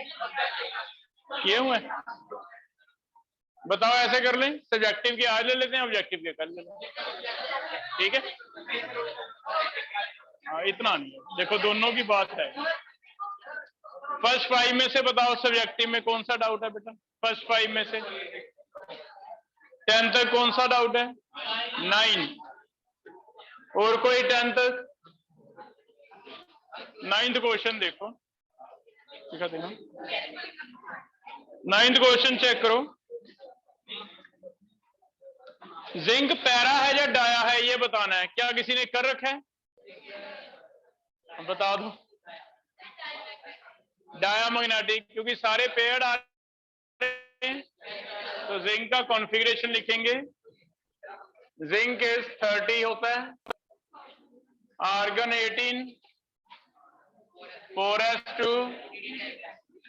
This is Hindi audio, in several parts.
किए हुए बताओ, ऐसे कर लें, सब्जेक्टिव के आज ले लेते हैं, ऑब्जेक्टिव के कल ले लेते हैं, ठीक है। हाँ इतना नहीं, देखो दोनों की बात है। फर्स्ट 5 में से बताओ सब्जेक्टिव में कौन सा डाउट है बेटा, फर्स्ट 5 में से 10 तक कौन सा डाउट है, 9। और कोई 10 तक, 9th क्वेश्चन देखो, दिखा देना, 9th क्वेश्चन चेक करो। जिंक पैरा है या डाया है ये बताना है, क्या किसी ने कर रखा है, बता दो। डाया मैग्नेटिक, क्योंकि सारे पेड़ आ रहे हैं तो जिंक का कॉन्फ़िगरेशन लिखेंगे। जिंक इज 30 होता है, आर्गन 18, 4s2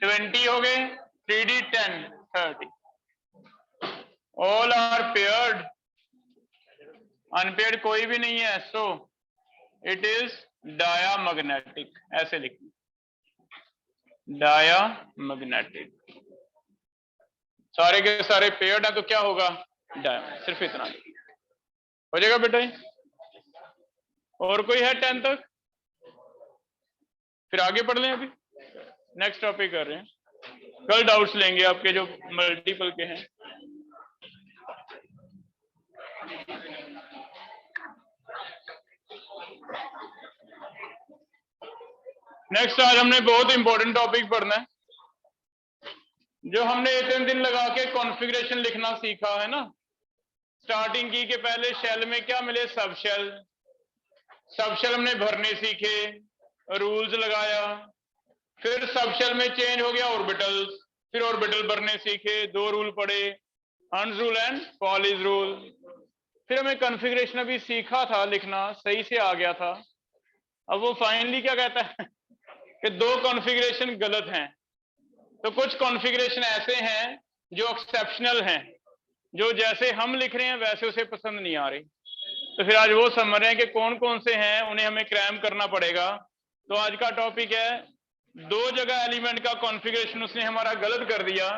20 हो गए, 3d10 30। All are paired, unpaired कोई भी नहीं है, सो इट इज डायामैग्नेटिक, ऐसे लिखना, डायामैग्नेटिक। सारे के सारे पेयर्ड है तो क्या होगा, डाया, सिर्फ इतना हो जाएगा बेटा। और कोई है 10 तक, फिर आगे पढ़ लें, अभी नेक्स्ट टॉपिक कर रहे हैं, कल डाउट्स लेंगे आपके जो मल्टीपल के हैं। नेक्स्ट आज हमने बहुत इंपॉर्टेंट टॉपिक पढ़ना है, जो हमने 1 दिन लगा के कॉन्फ़िगरेशन लिखना सीखा है ना। स्टार्टिंग की के पहले शेल में क्या मिले, सब शेल, सब शेल हमने भरने सीखे, रूल्स लगाया, फिर सब शेल में चेंज हो गया ऑर्बिटल्स, फिर ऑर्बिटल भरने सीखे, 2 रूल पढ़े, हंस रूल एंड पॉलिश रूल। फिर हमें कॉन्फ़िगरेशन अभी सीखा था लिखना, सही से आ गया था। अब वो फाइनली क्या कहता है कि 2 कॉन्फ़िगरेशन गलत हैं। तो कुछ कॉन्फ़िगरेशन ऐसे हैं जो एक्सेप्शनल हैं, जो जैसे हम लिख रहे हैं वैसे उसे पसंद नहीं आ रही। तो फिर आज वो समझ रहे हैं कि कौन कौन से हैं, उन्हें हमें क्रैम करना पड़ेगा। तो आज का टॉपिक है 2 जगह एलिमेंट का कॉन्फ़िगरेशन उसने हमारा गलत कर दिया।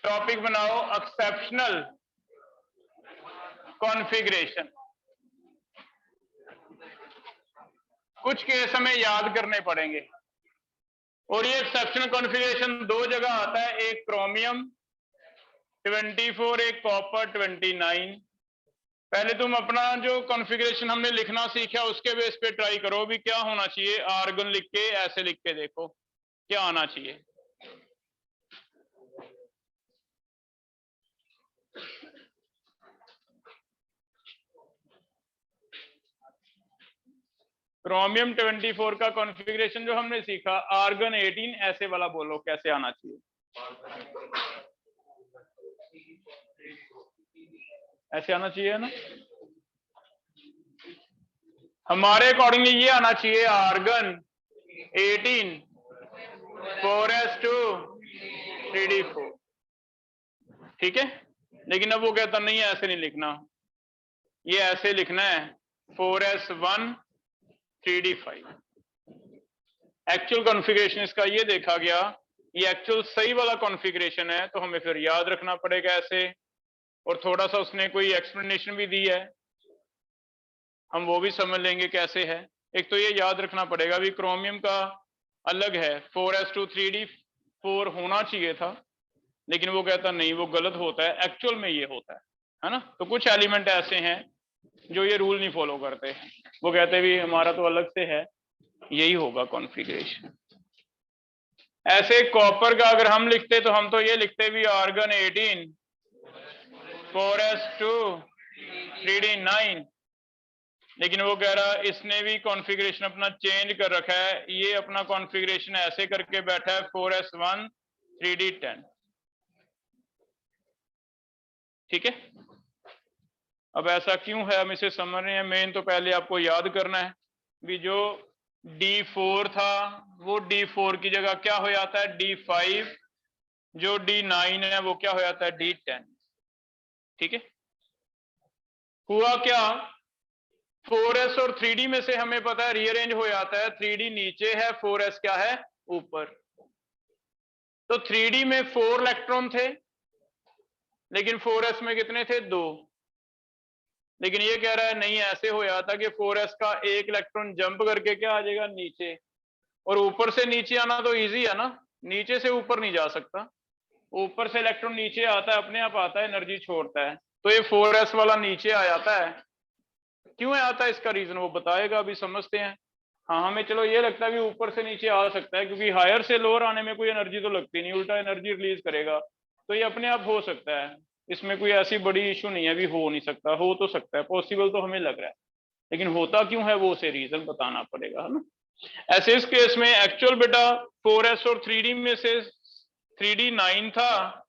टॉपिक बनाओ एक्सेप्शनल कॉन्फ़िगरेशन। कुछ केस हमें याद करने पड़ेंगे, और ये एक्सेप्शनल कॉन्फ़िगरेशन 2 जगह आता है, एक क्रोमियम 24, एक कॉपर 29। पहले तुम अपना जो कॉन्फ़िगरेशन हमने लिखना सीखा उसके बेस पे ट्राई करो भी क्या होना चाहिए। आर्गन लिख के ऐसे लिख के देखो क्या आना चाहिए। क्रोमियम 24 का कॉन्फ़िगरेशन जो हमने सीखा, आर्गन 18 ऐसे वाला बोलो कैसे आना चाहिए, ऐसे आना चाहिए ना। हमारे अकॉर्डिंगली ये आना चाहिए, आर्गन 18 4s2 3d4, ठीक है। लेकिन अब वो कहता नहीं है ऐसे नहीं लिखना, ये ऐसे लिखना है 4s1 3d5। एक्चुअल कॉन्फ़िगरेशन इसका ये देखा गया, ये एक्चुअल सही वाला कॉन्फ़िगरेशन है, तो हमें फिर याद रखना पड़ेगा ऐसे। और थोड़ा सा उसने कोई एक्सप्लेनेशन भी दी है, हम वो भी समझ लेंगे कैसे है। एक तो ये याद रखना पड़ेगा भी क्रोमियम का अलग है, 4s2 3d4 होना चाहिए था, लेकिन वो कहता नहीं, वो गलत होता है, एक्चुअल में ये होता है ना। तो कुछ एलिमेंट ऐसे हैं जो ये रूल नहीं फॉलो करते, वो कहते भी हमारा तो अलग से है, यही होगा कॉन्फ़िगरेशन। ऐसे कॉपर का अगर हम लिखते तो हम तो ये लिखते भी आर्गन 18 4s2 3d9, लेकिन वो कह रहा इसने भी कॉन्फ़िगरेशन अपना चेंज कर रखा है, ये अपना कॉन्फ़िगरेशन ऐसे करके बैठा है 4s1 3d10, ठीक है। अब ऐसा क्यों है, हम इसे समझ रहे हैं। मेन तो पहले आपको याद करना है भी जो D4 था वो D4 की जगह क्या हो जाता है D5, जो D9 है वो क्या हो जाता है D10, ठीक है। हुआ क्या, 4s और 3d में से हमें पता है रीअरेंज हो जाता है, 3d नीचे है 4s क्या है ऊपर। तो 3D में 4 इलेक्ट्रॉन थे, लेकिन 4s में कितने थे? 2। लेकिन ये कह रहा है नहीं, ऐसे हो जाता कि 4s का एक इलेक्ट्रॉन जंप करके क्या आ जाएगा? नीचे। और ऊपर से नीचे आना तो इजी है ना, नीचे से ऊपर नहीं जा सकता। ऊपर से इलेक्ट्रॉन नीचे आता है, अपने आप आता है, एनर्जी छोड़ता है। तो ये 4s वाला नीचे आ जाता है। क्यों आता है, इसका रीजन वो बताएगा, अभी समझते हैं। हाँ, हमें चलो ये लगता है कि ऊपर से नीचे आ सकता है, क्योंकि हायर से लोअर आने में कोई एनर्जी तो लगती नहीं, उल्टा एनर्जी रिलीज करेगा। तो ये अपने आप हो सकता है, इसमें कोई ऐसी बड़ी इशू नहीं है। अभी हो नहीं सकता, हो तो सकता है, पॉसिबल तो हमें लग रहा है, लेकिन होता क्यों है वो से रीजन बताना पड़ेगा, है ना। ऐसे इस केस में एक्चुअल बेटा 4s और 3D में से 3D 9 था,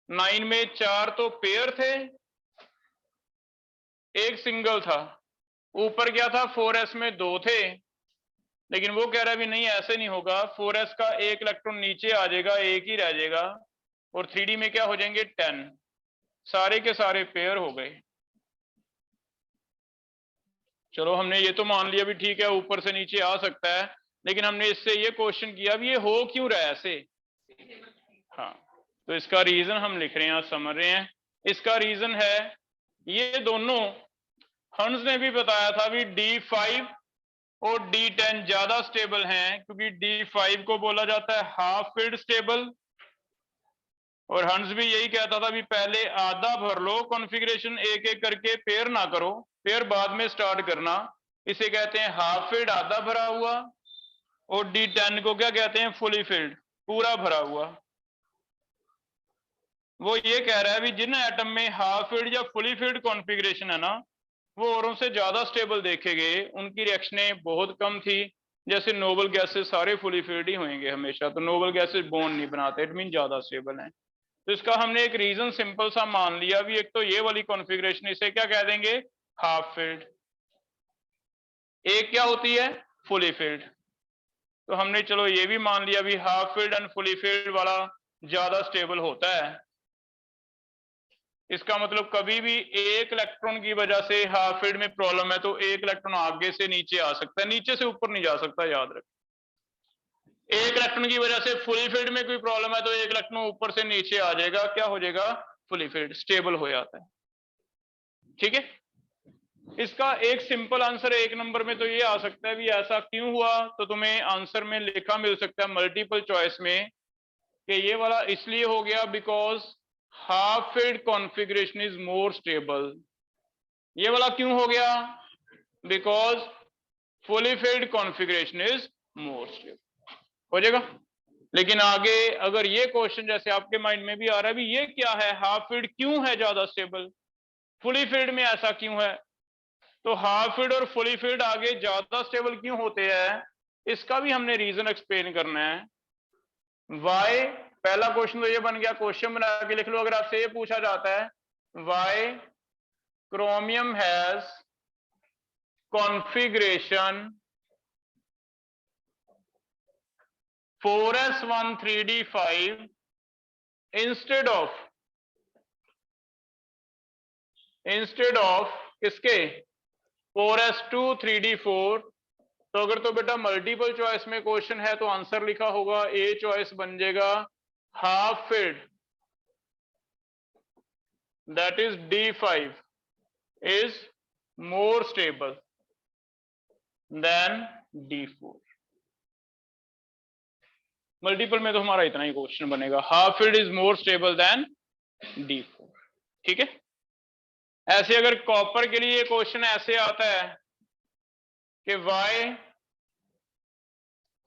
9 में 4 तो पेयर थे, एक सिंगल था। ऊपर क्या था? 4s में 2 थे, लेकिन वो कह रहा है भी नहीं, ऐसे नहीं होगा। 4s का एक इलेक्ट्रॉन नीचे आ जाएगा, एक ही रह जाएगा, और 3D में क्या हो जाएंगे? 10। सारे के सारे पेयर हो गए। चलो हमने ये तो मान लिया भी ठीक है, ऊपर से नीचे आ सकता है, लेकिन हमने इससे ये क्वेश्चन किया भी ये हो क्यों रहा है ऐसे। हाँ, तो इसका रीजन हम लिख रहे हैं, समझ रहे हैं। इसका रीजन है ये दोनों, हंस ने भी बताया था भी D5 और D10 ज्यादा स्टेबल हैं, क्योंकि D5 को बोला जाता है हाफ फील्ड स्टेबल, और हंस भी यही कहता था भी पहले आधा भर लो, कॉन्फ़िगरेशन एक एक करके पेयर ना करो, पेयर बाद में स्टार्ट करना। इसे कहते हैं हाफ फील्ड, आधा भरा हुआ। और D10 को क्या कहते हैं? फुली फील्ड, पूरा भरा हुआ। वो ये कह रहा है भी जिन एटम में हाफ फील्ड या फुली फील्ड कॉन्फ़िगरेशन है ना, वो औरों से ज्यादा स्टेबल देखे गए, उनकी रिएक्शनें बहुत कम थी। जैसे नोबल गैसेस सारे फुली फील्ड ही होंगे हमेशा, तो नोबल गैसेस बॉन्ड नहीं बनाते, इट मीन ज्यादा स्टेबल हैं। तो इसका हमने एक रीजन सिंपल सा मान लिया भी, एक तो ये वाली कॉन्फ़िगरेशन, इसे क्या कह देंगे? Half field. एक क्या होती है? Fully field. तो हमने चलो ये भी मान लिया भी half filled and fully field वाला ज्यादा स्टेबल होता है। इसका मतलब कभी भी एक इलेक्ट्रॉन की वजह से हाफ फील्ड में प्रॉब्लम है तो एक इलेक्ट्रॉन आगे से नीचे आ सकता है, नीचे से ऊपर नहीं जा सकता, याद रख। एक इलेक्ट्रॉन की वजह से फुली फील्ड में कोई प्रॉब्लम है तो एक इलेक्ट्रॉन ऊपर से नीचे आ जाएगा, क्या हो जाएगा? फुली फील्ड, स्टेबल हो जाता है। ठीक है, इसका एक सिंपल आंसर एक नंबर में तो ये आ सकता है भी ऐसा क्यों हुआ, तो तुम्हें आंसर में लिखा मिल सकता है मल्टीपल चॉइस में कि ये वाला इसलिए हो गया because half field configuration is more stable. ये वाला क्यों हो गया? Because fully field configuration is more stable. हो जाएगा। लेकिन आगे अगर ये क्वेश्चन जैसे आपके माइंड में भी आ रहा है भी ये क्या है, हाफ फील्ड क्यों है ज्यादा स्टेबल, फुली फील्ड में ऐसा क्यों है, तो हाफ फील्ड और फुली फील्ड आगे ज्यादा स्टेबल क्यों होते हैं, इसका भी हमने रीजन एक्सप्लेन करना है। वाई, पहला क्वेश्चन तो ये बन गया, क्वेश्चन बना के लिख लो। अगर आपसे ये पूछा जाता है why chromium has configuration 4s1 3d5 instead of किसके? 4s2 3d4। तो अगर तो बेटा मल्टीपल चॉइस में क्वेश्चन है तो आंसर लिखा होगा, ए चॉइस बन जाएगा half field, that is D5 is more stable than D4। Multiple में तो हमारा इतना ही क्वेश्चन बनेगा, half field is more stable than D4। ठीक है। ऐसे अगर कॉपर के लिए क्वेश्चन ऐसे आता है कि Y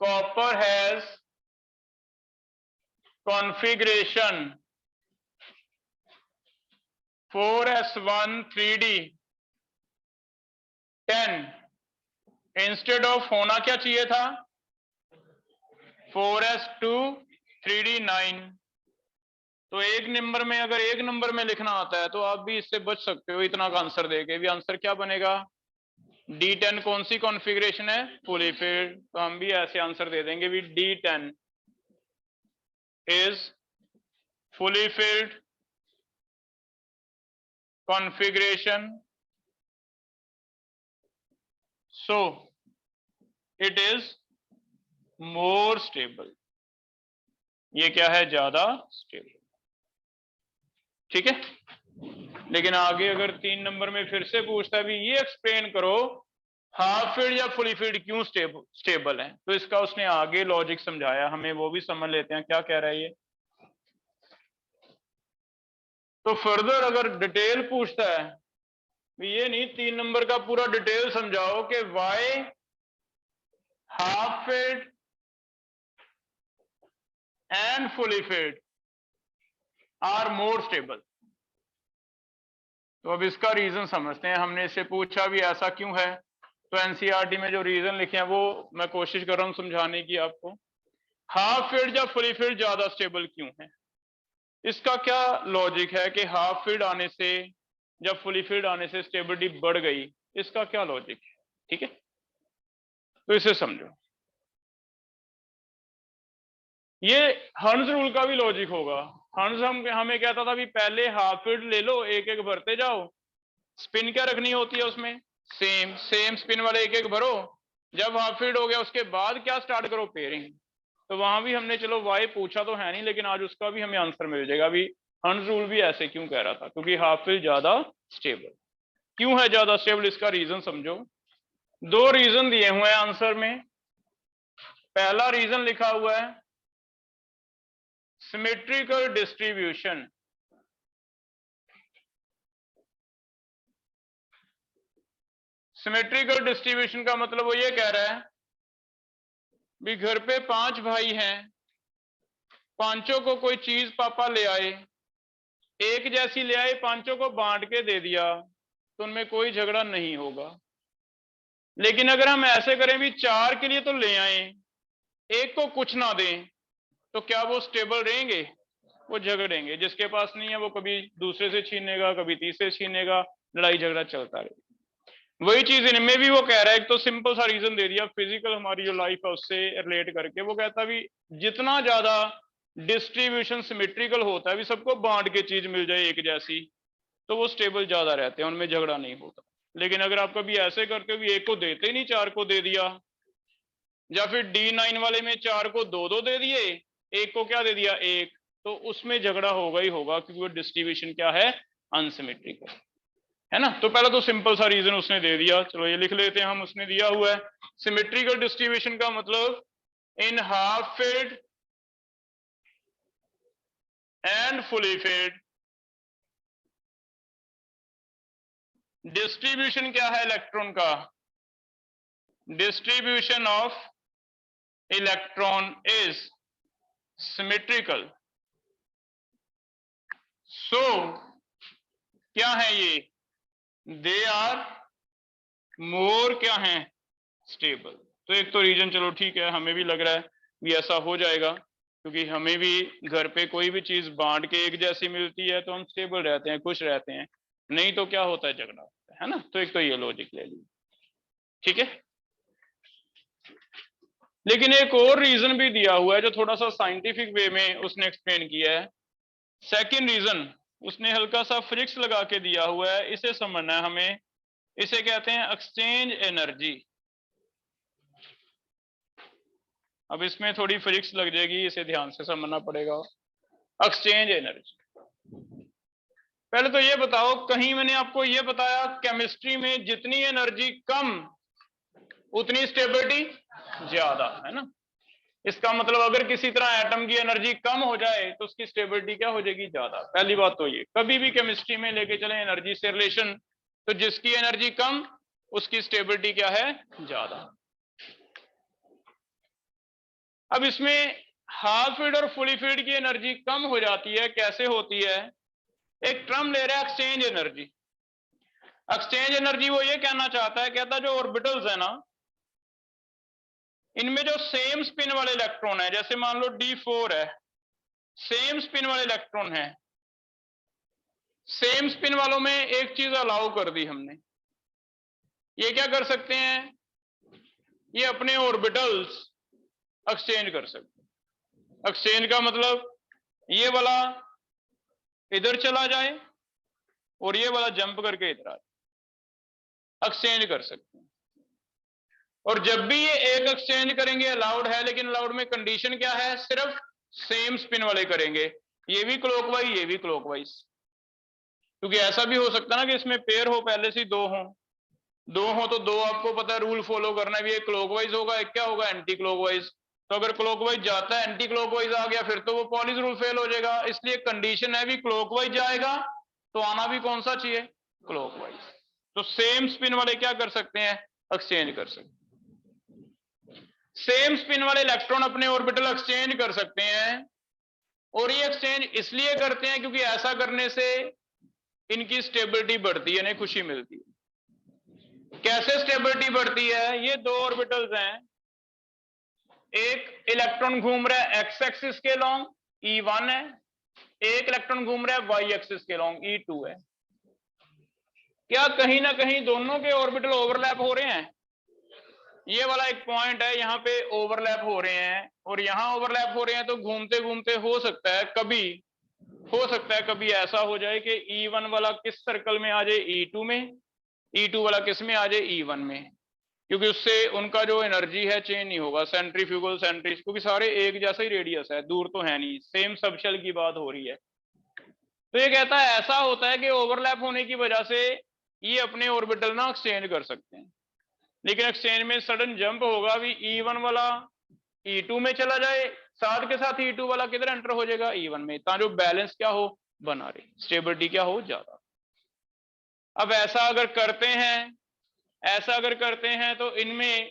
copper has configuration 4s1 3d10 instead of होना क्या चाहिए था? 4s2 3d9। तो एक नंबर में, अगर एक नंबर में लिखना आता है तो आप भी इससे बच सकते हो इतना का आंसर देके भी। आंसर क्या बनेगा? D10 कौन सी कॉन्फ़िगरेशन है? Fully field. तो हम भी ऐसे आंसर दे देंगे भी D10 is fully field configuration, so it is more stable। ये क्या है, ज्यादा स्टेबल। ठीक है, लेकिन आगे अगर 3 नंबर में फिर से पूछता है भी ये एक्सप्लेन करो हाफ फील्ड या फुली फील्ड क्यों स्टेबल है, तो इसका उसने आगे लॉजिक समझाया, हमें वो भी समझ लेते हैं क्या कह रहा है ये। तो फर्दर अगर डिटेल पूछता है, ये नहीं 3 नंबर का पूरा डिटेल समझाओ कि why half filled and fully filled are more stable. तो अब इसका रीजन समझते हैं। हमने इससे पूछा भी ऐसा क्यों है, तो एनसीईआरटी में जो रीजन लिखे हैं वो मैं कोशिश कर रहा हूं समझाने की आपको। हाफ फील्ड या फुली फील्ड ज्यादा स्टेबल क्यों है, इसका क्या लॉजिक है कि हाफ फील्ड आने से या फुली फील्ड आने से स्टेबिलिटी बढ़ गई, इसका क्या लॉजिक है। ठीक है, तो इसे समझो। ये हर्न्स रूल का भी लॉजिक होगा। हर्न्स हमें कहता था भी पहले हाफ फील्ड ले लो, एक एक भरते जाओ, स्पिन क्या रखनी होती है उसमें, सेम स्पिन वाले एक एक भरो, जब हाफ फील्ड हो गया उसके बाद क्या स्टार्ट करो, पेयरिंग। तो वहां भी हमने चलो वाई पूछा तो है नहीं, लेकिन आज उसका भी हमें आंसर मिल जाएगा। अभी हर्न्स रूल भी ऐसे क्यों कह रहा था, क्योंकि हाफ फील्ड ज्यादा स्टेबल क्यों है, ज्यादा स्टेबल, इसका रीजन समझो। 2 रीजन दिए हुए हैं आंसर में। पहला रीजन लिखा हुआ है सिमेट्रिकल डिस्ट्रीब्यूशन। सिमेट्रिकल डिस्ट्रीब्यूशन का मतलब वो ये कह रहा है भी घर पे 5 भाई हैं, पांचों को कोई चीज पापा ले आए, एक जैसी ले आए, पांचों को बांट के दे दिया, तो उनमें कोई झगड़ा नहीं होगा। लेकिन अगर हम ऐसे करें भी 4 के लिए तो ले आए, एक को कुछ ना दें, तो क्या वो स्टेबल रहेंगे, वो झगड़ेंगे। जिसके पास नहीं है वो कभी दूसरे से छीनेगा, कभी तीसरे से छीनेगा, लड़ाई झगड़ा चलता रहेगा। वही चीज इनमें भी वो कह रहा है। एक तो सिंपल सा रीजन दे दिया फिजिकल हमारी जो लाइफ है उससे रिलेट करके, वो कहता भी जितना ज्यादा डिस्ट्रीब्यूशन सिमेट्रिकल होता है, भी सबको बांट के चीज मिल जाए एक जैसी, तो वो स्टेबल ज्यादा रहते हैं, उनमें झगड़ा नहीं होता। लेकिन अगर आप कभी ऐसे करते हो भी एक को देते ही नहीं, 4 को दे दिया, या फिर D9 वाले में 4 को 2-2 दे दिए, एक को क्या दे दिया, 1, तो उसमें झगड़ा होगा ही होगा, क्योंकि वो डिस्ट्रीब्यूशन क्या है, अनसिमेट्रिकल है ना। तो पहले तो सिंपल सा रीजन उसने दे दिया, चलो ये लिख लेते हैं हम। उसने दिया हुआ है सिमेट्रिकल डिस्ट्रीब्यूशन का मतलब in half filled and fully filled distribution क्या है इलेक्ट्रॉन का, distribution of electron is symmetrical. So क्या है ये, दे आर मोर क्या है, स्टेबल। तो एक तो रीजन चलो ठीक है, हमें भी लग रहा है भी ऐसा हो जाएगा, क्योंकि हमें भी घर पे कोई भी चीज बांट के एक जैसी मिलती है तो हम स्टेबल रहते हैं, खुश रहते हैं, नहीं तो क्या होता है, झगड़ा होता है ना। तो एक तो ये लॉजिक ले लीजिए, ठीक है। लेकिन एक और रीजन भी दिया हुआ है जो थोड़ा सा साइंटिफिक वे में उसने एक्सप्लेन किया है। सेकंड रीजन उसने हल्का सा फ्रिक्स लगा के दिया हुआ है, इसे समझना है हमें। इसे कहते हैं एक्सचेंज एनर्जी। अब इसमें थोड़ी फ्रिक्स लग जाएगी, इसे ध्यान से समझना पड़ेगा। एक्सचेंज एनर्जी, पहले तो ये बताओ, कहीं मैंने आपको ये बताया केमिस्ट्री में जितनी एनर्जी कम उतनी स्टेबिलिटी ज्यादा, है ना। इसका मतलब अगर किसी तरह एटम की एनर्जी कम हो जाए तो उसकी स्टेबिलिटी क्या हो जाएगी, ज्यादा। पहली बात तो ये, कभी भी केमिस्ट्री में लेके चले एनर्जी से रिलेशन, तो जिसकी एनर्जी कम उसकी स्टेबिलिटी क्या है, ज्यादा। अब इसमें हाफ फील्ड और फुली फील्ड की एनर्जी कम हो जाती है, कैसे होती है, एक टर्म ले रहा है एक्सचेंज एनर्जी। एक्सचेंज एनर्जी वो ये कहना चाहता है, कहता जो ऑर्बिटल्स है ना, इनमें जो सेम स्पिन वाले इलेक्ट्रॉन है, जैसे मान लो D4 है, सेम स्पिन वाले इलेक्ट्रॉन है, सेम स्पिन वालों में एक चीज अलाउ कर दी हमने, ये क्या कर सकते हैं, ये अपने ऑर्बिटल्स एक्सचेंज कर सकते हैं। एक्सचेंज का मतलब ये वाला इधर चला जाए और ये वाला जंप करके इधर आ जाए, एक्सचेंज कर सकते हैं। और जब भी ये एक एक्सचेंज करेंगे अलाउड है, लेकिन अलाउड में कंडीशन क्या है, सिर्फ सेम स्पिन वाले करेंगे, ये भी क्लॉकवाइज ये भी क्लॉकवाइज, क्योंकि ऐसा भी हो सकता है ना कि इसमें पेयर हो पहले से दो हो तो दो आपको पता है रूल फॉलो करना है, एक क्लॉकवाइज होगा एक क्या होगा एंटी क्लॉकवाइज। तो अगर क्लॉकवाइज जाता है एंटी क्लॉकवाइज आ गया फिर तो वो पॉलिश रूल फेल हो जाएगा, इसलिए कंडीशन है भी क्लॉकवाइज जाएगा तो आना भी कौन सा चाहिए, क्लॉकवाइज। तो सेम स्पिन वाले क्या कर सकते हैं, एक्सचेंज कर सकते हैं। सेम स्पिन वाले इलेक्ट्रॉन अपने ऑर्बिटल एक्सचेंज कर सकते हैं, और ये एक्सचेंज इसलिए करते हैं क्योंकि ऐसा करने से इनकी स्टेबिलिटी बढ़ती है, इन्हें खुशी मिलती है। कैसे स्टेबिलिटी बढ़ती है, ये दो ऑर्बिटल्स हैं, एक इलेक्ट्रॉन घूम रहा है एक्स एक्सिस के लॉन्ग E1 है, एक इलेक्ट्रॉन घूम रहा है वाई एक्सिस के लॉन्ग E2 है। क्या कहीं ना कहीं दोनों के ऑर्बिटल ओवरलैप हो रहे हैं, ये वाला एक पॉइंट है, यहाँ पे ओवरलैप हो रहे हैं और यहाँ ओवरलैप हो रहे हैं, तो घूमते घूमते हो सकता है कभी ऐसा हो जाए कि E1 वाला किस सर्कल में आ जाए, E2 में, E2 वाला किस में आ जाए, E1 में, क्योंकि उससे उनका जो एनर्जी है चेंज नहीं होगा, सेंट्रीफ्यूगल सेंट्रीज, क्योंकि सारे एक जैसा ही रेडियस है, दूर तो है नहीं, सेम सबशेल की बात हो रही है। तो ये कहता है ऐसा होता है कि ओवरलैप होने की वजह से ये अपने ऑर्बिटल ना एक्सचेंज कर सकते हैं, लेकिन एक्सचेंज में सडन जंप होगा भी E1 वाला E2 में चला जाए, साथ के साथ E2 वाला किधर एंटर हो जाएगा, E1 में, ताकि जो बैलेंस क्या हो, बना रहे, स्टेबिलिटी क्या हो, ज्यादा। अब ऐसा अगर करते हैं तो इनमें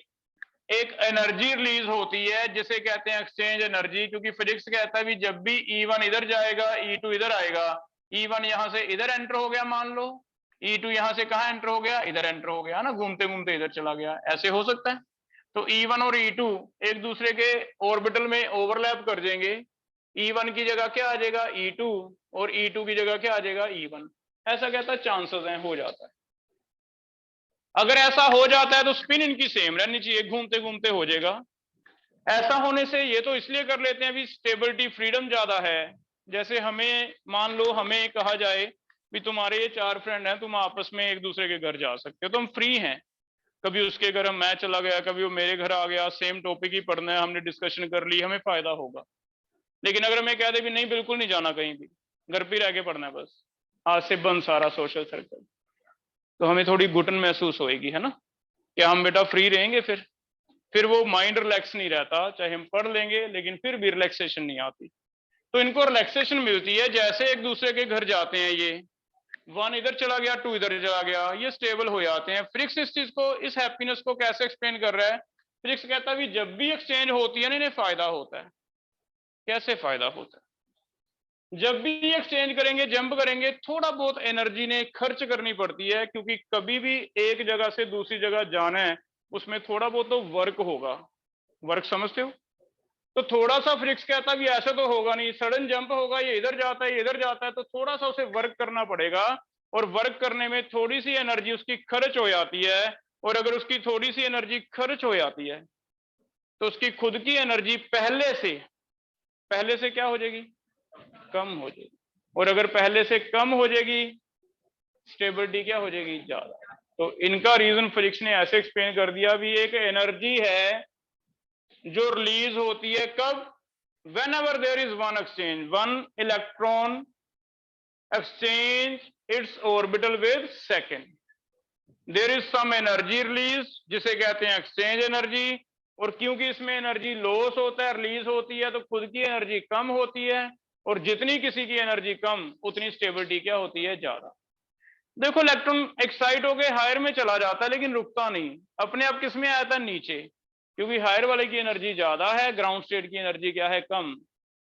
एक एनर्जी रिलीज होती है जिसे कहते हैं एक्सचेंज एनर्जी, क्योंकि फिजिक्स कहता है भी जब भी E1 इधर जाएगा E2 इधर आएगा, E1 यहां से इधर एंटर हो गया मान लो, E2 यहां से कहां एंटर हो गया, इधर एंटर हो गया ना, घूमते घूमते इधर चला गया, ऐसे हो सकता है। तो E1 और E2 एक दूसरे के ऑर्बिटल में ओवरलैप कर देंगे, E1 की जगह क्या आ जाएगा, E2, और E2 की जगह क्या आ जाएगा, E1। ऐसा कहता है चांसेस हैं, हो जाता है। अगर ऐसा हो जाता है तो स्पिन इनकी सेम रहनी चाहिए, घूमते घूमते हो जाएगा। ऐसा होने से ये तो इसलिए कर लेते हैं भी स्टेबिलिटी फ्रीडम ज्यादा है। जैसे हमें मान लो हमें कहा जाए भी तुम्हारे ये 4 फ्रेंड हैं, तुम आपस में एक दूसरे के घर जा सकते हो, तुम फ्री हैं, कभी उसके घर मैं चला गया, कभी वो मेरे घर आ गया, सेम टॉपिक ही पढ़ना है, हमने डिस्कशन कर ली, हमें फायदा होगा। लेकिन अगर मैं कह दे भी नहीं बिल्कुल नहीं जाना कहीं भी, घर पे रह के पढ़ना है बस, आज से बंद सारा सोशल सर्कल, तो हमें थोड़ी घुटन महसूस होएगी, है ना, कि हम बेटा फ्री रहेंगे, फिर वो माइंड रिलैक्स नहीं रहता, चाहे हम पढ़ लेंगे लेकिन फिर भी रिलैक्सेशन नहीं आती। तो इनको रिलैक्सेशन मिलती है जैसे एक दूसरे के घर जाते हैं, ये 1 इधर चला गया 2 इधर चला गया, ये स्टेबल हो जाते हैं। फिजिक्स इस चीज को, इस हैप्पीनेस को कैसे एक्सप्लेन कर रहा है, फिजिक्स कहता है भी जब भी एक्सचेंज होती है ना, इन्हें फायदा होता है। कैसे फायदा होता है, जब भी एक्सचेंज करेंगे, जंप करेंगे, थोड़ा बहुत एनर्जी ने खर्च करनी पड़ती है, क्योंकि कभी भी एक जगह से दूसरी जगह जाना है, उसमें थोड़ा बहुत तो वर्क होगा, वर्क समझते हो। तो थोड़ा सा फिजिक्स कहता भी ऐसा तो होगा नहीं, सडन जंप होगा, ये इधर जाता है ये इधर जाता है, तो थोड़ा सा उसे वर्क करना पड़ेगा, और वर्क करने में थोड़ी सी एनर्जी उसकी खर्च हो जाती है, और अगर उसकी थोड़ी सी एनर्जी खर्च हो जाती है तो उसकी खुद की एनर्जी पहले से क्या हो जाएगी, कम हो जाएगी, और अगर पहले से कम हो जाएगी, स्टेबिलिटी क्या हो जाएगी, ज्यादा। तो इनका रीजन फिजिक्स ने ऐसे एक्सप्लेन कर दिया भी एक एनर्जी है जो रिलीज होती है कब, whenever there is one exchange, one electron exchange its orbital with second, there is some energy release जिसे कहते हैं एक्सचेंज एनर्जी, और क्योंकि इसमें एनर्जी लॉस होता है, रिलीज होती है, तो खुद की एनर्जी कम होती है, और जितनी किसी की एनर्जी कम उतनी स्टेबिलिटी क्या होती है, ज्यादा। देखो इलेक्ट्रॉन एक्साइट होकर हायर में चला जाता है लेकिन रुकता नहीं, अपने आप किस में आता है, नीचे, क्योंकि हायर वाले की एनर्जी ज्यादा है, ग्राउंड स्टेट की एनर्जी क्या है, कम।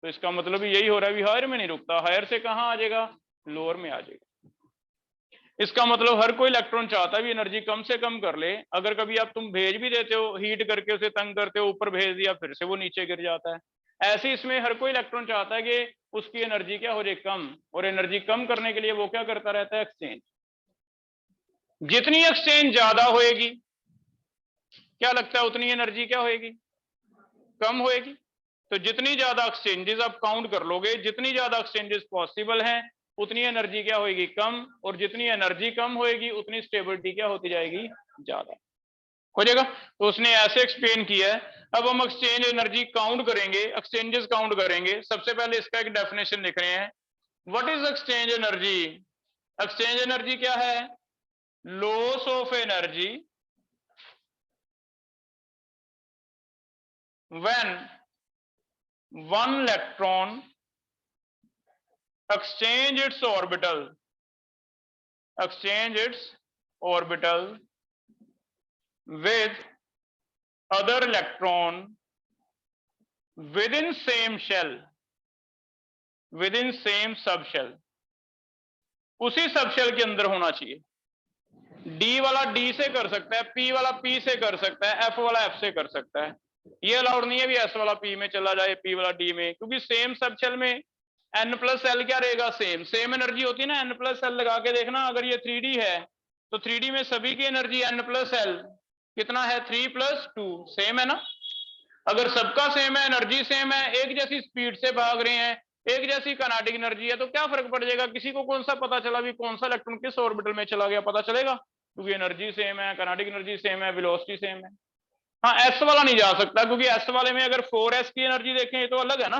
तो इसका मतलब यही हो रहा है भी हायर में नहीं रुकता, हायर से कहां आ जाएगा, लोअर में आ जाएगा। इसका मतलब हर कोई इलेक्ट्रॉन चाहता है भी एनर्जी कम से कम कर ले, अगर कभी आप तुम भेज भी देते हो, हीट करके उसे तंग करते हो, ऊपर भेज दिया फिर से वो नीचे गिर जाता है, ऐसे इसमें हर कोई इलेक्ट्रॉन चाहता है कि उसकी एनर्जी क्या हो जाए, कम, और एनर्जी कम करने के लिए वो क्या करता रहता है, एक्सचेंज। जितनी एक्सचेंज ज्यादा होएगी, क्या लगता है उतनी एनर्जी क्या होएगी, कम होएगी। तो जितनी ज्यादा एक्सचेंजेस आप काउंट कर लोगे, जितनी ज्यादा एक्सचेंजेस पॉसिबल हैं उतनी एनर्जी क्या होएगी, कम, और जितनी एनर्जी कम होएगी उतनी स्टेबिलिटी क्या होती जाएगी, ज्यादा। हो जाएगा। तो उसने ऐसे एक्सप्लेन किया है। अब हम एक्सचेंज एनर्जी काउंट करेंगे, एक्सचेंजेस काउंट करेंगे। सबसे पहले इसका एक डेफिनेशन लिख रहे हैं। What is exchange energy? Exchange energy क्या है? Loss of energy when one electron exchange its orbital with other electron within same subshell, उसी सबशेल के अंदर होना चाहिए। डी वाला डी से कर सकता है, पी वाला पी से कर सकता है, एफ वाला एफ से कर सकता है। ये अलाउड नहीं है भी एस वाला पी में चला जाए, पी वाला डी में, क्योंकि सेम सबशेल में एन प्लस एल क्या रहेगा? सेम एनर्जी होती है ना। एन प्लस एल लगा के देखना, अगर ये 3D है तो 3D में सभी की एनर्जी एन प्लस एल कितना है? 3 + 2, सेम है ना। अगर सबका सेम है, एनर्जी सेम है, एक जैसी स्पीड से भाग रहे हैं, एक जैसी काइनेटिक एनर्जी है, तो क्या फर्क पड़ जाएगा? किसी को कौन सा पता चला भी कौन सा इलेक्ट्रॉन किस ऑर्बिटल में चला गया? पता चलेगा, क्योंकि एनर्जी सेम है, काइनेटिक एनर्जी सेम है, वेलोसिटी सेम है। हाँ, एस वाला नहीं जा सकता, क्योंकि एस वाले में अगर 4s की एनर्जी देखें, ये तो अलग है ना,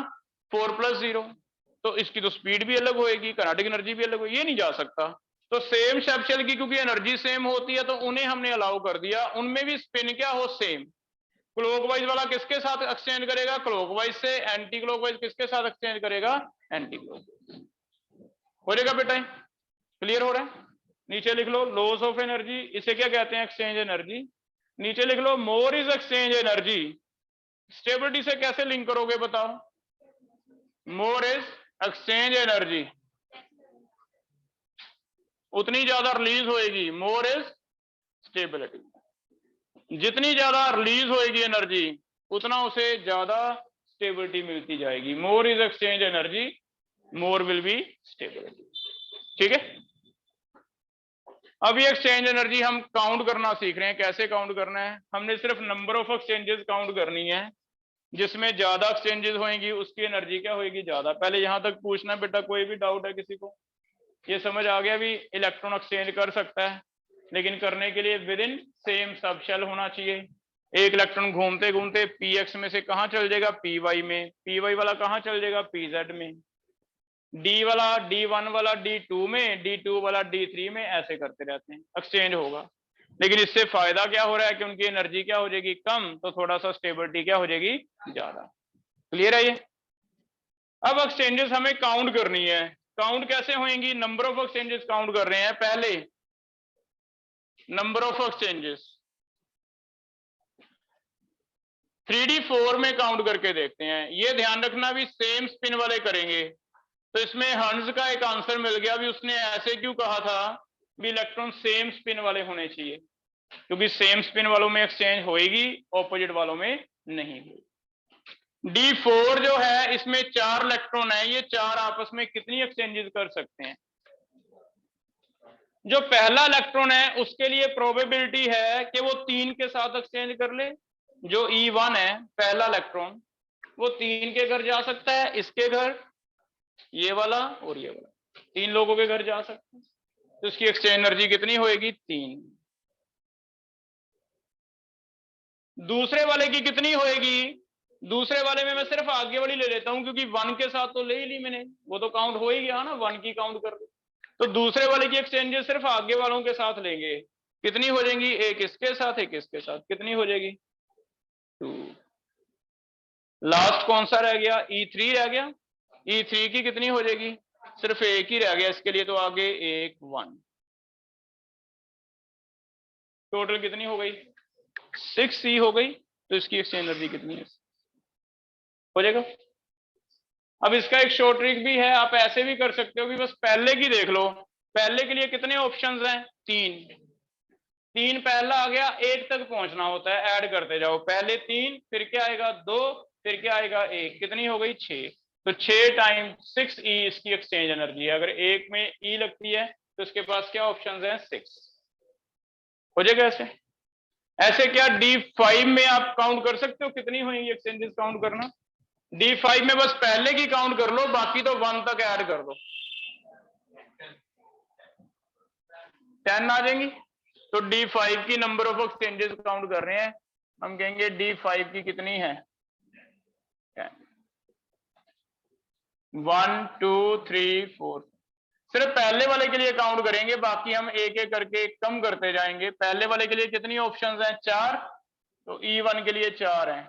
4 + 0, तो इसकी तो स्पीड भी अलग होएगी, काइनेटिक एनर्जी भी अलग होगी, ये नहीं जा सकता। तो सेम सबशेल की क्योंकि एनर्जी सेम होती है, तो उन्हें हमने अलाउ कर दिया, उनमें भी स्पिन क्या हो? सेम। क्लॉकवाइज वाला किसके साथ एक्सचेंज करेगा? क्लॉकवाइज से। एंटी क्लॉकवाइज किसके साथ एक्सचेंज करेगा? Anti clockwise. हो जाएगा बेटा? क्लियर हो रहा है? नीचे लिख लो लॉस ऑफ एनर्जी, इसे क्या कहते हैं? Exchange energy. नीचे लिख लो more is exchange energy. Stability से कैसे लिंक करोगे बताओ? मोर इज एक्सचेंज एनर्जी, उतनी ज्यादा रिलीज होएगी। मोर इज स्टेबिलिटी, जितनी ज्यादा रिलीज होएगी एनर्जी, उतना उसे ज्यादा स्टेबिलिटी मिलती जाएगी। मोर is exchange energy, more will be stability. ठीक है। अब ये एक्सचेंज एनर्जी हम काउंट करना सीख रहे हैं। कैसे काउंट करना है? हमने सिर्फ नंबर ऑफ एक्सचेंजेस काउंट करनी है। जिसमें ज्यादा एक्सचेंजेस होंगी उसकी एनर्जी क्या होगी? ज्यादा। पहले यहां तक पूछना बेटा, कोई भी डाउट है किसी को? ये समझ आ गया भी इलेक्ट्रॉन एक्सचेंज कर सकता है, लेकिन करने के लिए विद इन सेम सबशेल होना चाहिए। एक इलेक्ट्रॉन घूमते घूमते px में से कहां चल जाएगा? py में। py वाला कहां चल जाएगा? pz में। d वाला d1 वाला d2 में, d2 वाला d3 में, ऐसे करते रहते हैं, एक्सचेंज होगा। लेकिन इससे फायदा क्या हो रहा है कि उनकी एनर्जी क्या हो जाएगी? कम, तो थोड़ा सा स्टेबिलिटी क्या हो जाएगी? ज्यादा। क्लियर है ये? अब एक्सचेंजेस हमें काउंट करनी है। काउंट कैसे होंगी? नंबर ऑफ एक्सचेंजेस काउंट कर रहे हैं। पहले नंबर ऑफ एक्सचेंजेस 3D4 में काउंट करके देखते हैं। ये ध्यान रखना भी सेम स्पिन वाले करेंगे। तो इसमें हंस का एक आंसर मिल गया भी। उसने ऐसे क्यों कहा था भी इलेक्ट्रॉन सेम स्पिन वाले होने चाहिए? क्योंकि सेम स्पिन वालों में एक्सचेंज होएगी, ऑपोजिट वालों में नहीं होगी। D4 जो है, इसमें 4 इलेक्ट्रॉन है, ये 4 आपस में कितनी एक्सचेंजेस कर सकते हैं? जो पहला इलेक्ट्रॉन है उसके लिए प्रोबेबिलिटी है कि वो 3 के साथ एक्सचेंज कर ले। जो E1 है, पहला इलेक्ट्रॉन, वो 3 के घर जा सकता है, इसके घर, ये वाला और ये वाला, 3 लोगों के घर जा सकता है। तो इसकी एक्सचेंज एनर्जी कितनी होएगी? 3। दूसरे वाले की कितनी होएगी? दूसरे वाले में मैं सिर्फ आगे वाली ले लेता हूं, क्योंकि 1 के साथ तो ले ही ली मैंने, वो तो काउंट हो ही गया ना, 1 की काउंट कर ली। तो दूसरे वाले की एक्सचेंजेस सिर्फ आगे वालों के साथ लेंगे। कितनी हो जाएंगी? एक इसके साथ, एक इसके साथ। कितनी हो जाएगी? 2। लास्ट कौन सा रह गया? E3 रह गया। E3 की कितनी हो जाएगी? सिर्फ एक ही रह गया इसके लिए, तो आगे 1 1। टोटल कितनी हो गई? 6E हो गई। तो इसकी एक्सचेंज एनर्जी कितनी है? हो जाएगा। अब इसका एक शॉर्ट ट्रिक भी है, आप ऐसे भी कर सकते हो कि बस पहले की देख लो। पहले के लिए कितने ऑप्शंस हैं? 3 पहला आ गया, 1 तक पहुंचना होता है, ऐड करते जाओ। पहले 3, फिर क्या आएगा? 2, फिर क्या आएगा? 1। कितनी हो गई? 6। तो 6 × 6E इसकी एक्सचेंज एनर्जी है। अगर एक में E लगती है तो इसके पास क्या ऑप्शंस हैं? 6। हो जाएगा ऐसे। ऐसे क्या D5 में आप काउंट कर सकते हो कितनी होंगी एक्सचेंजेस? काउंट करना D5 में बस पहले की काउंट कर लो, बाकी तो 1 तक ऐड कर दो, 10 आ जाएंगी। तो D5 की नंबर ऑफ एक्सचेंजेस काउंट कर रहे हैं, हम कहेंगे D5 की कितनी है, 1 2 3 4। सिर्फ पहले वाले के लिए काउंट करेंगे, बाकी हम एक एक करके कम करते जाएंगे। पहले वाले के लिए कितनी ऑप्शंस हैं, 4, तो E1 के लिए 4 हैं।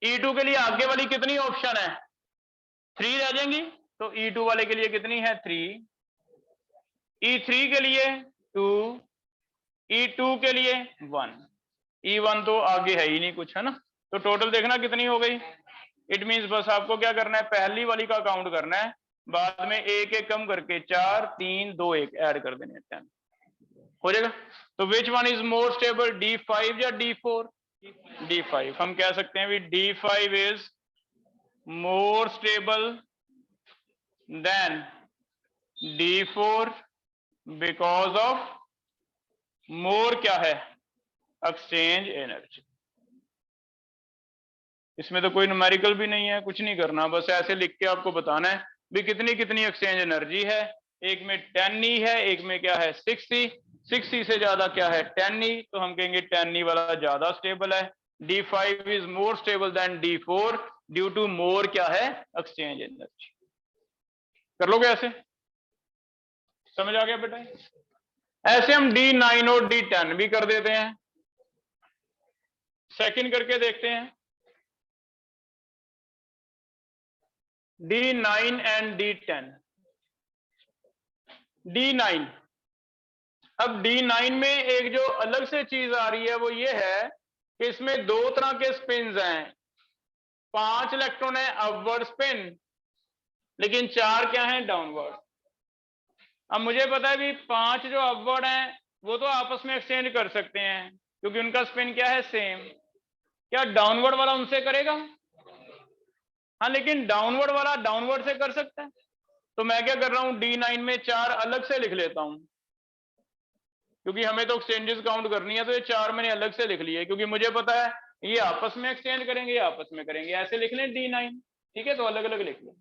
E2 के लिए आगे वाली कितनी ऑप्शन है, 3 रह जाएंगी, तो E2 वाले के लिए कितनी है, 3। E3 के लिए 2, E2 के लिए 1, E1 तो आगे है ही नहीं कुछ, है ना। तो टोटल देखना कितनी हो गई। इट मींस बस आपको क्या करना है, पहली वाली का काउंट करना है, बाद में एक एक कम करके 4 3 2 1 ऐड कर देने, 10 हो जाएगा। तो which one is more stable, D5 या D4? D5। हम कह सकते हैं D5 is more stable than D4 because of more क्या है, एक्सचेंज एनर्जी। इसमें तो कोई न्यूमेरिकल भी नहीं है, कुछ नहीं करना, बस ऐसे लिख के आपको बताना है भी कितनी कितनी एक्सचेंज एनर्जी है। एक में 10E है, एक में क्या है 6E। 6E से ज्यादा क्या है 10E, तो हम कहेंगे 10E वाला ज्यादा स्टेबल है। D5 is more stable than D4 due to more क्या है, एक्सचेंज एनर्जी। कर लोगे ऐसे, समझ आ गया बेटा। ऐसे हम D9 और D10 भी कर देते हैं। सेकंड करके देखते हैं, D9 एंड D10। D9, अब D9 में एक जो अलग से चीज आ रही है वो ये है कि इसमें दो तरह के स्पिन हैं। 5 इलेक्ट्रॉन है अपवर्ड स्पिन, लेकिन 4 क्या है डाउनवर्ड। अब मुझे पता है भी 5 जो अपवर्ड हैं वो तो आपस में एक्सचेंज कर सकते हैं क्योंकि उनका स्पिन क्या है, सेम। क्या डाउनवर्ड वाला उनसे करेगा? हाँ, लेकिन डाउनवर्ड वाला डाउनवर्ड से कर सकता है। तो मैं क्या कर रहा हूं, D9 में 4 अलग से लिख लेता हूं, क्योंकि हमें तो एक्सचेंजेस काउंट करनी है, तो ये 4 मैंने अलग से लिख लिए क्योंकि मुझे पता है ये आपस में एक्सचेंज करेंगे, ये आपस में करेंगे। ऐसे लिख लें D9, ठीक है, तो अलग अलग लिख लें।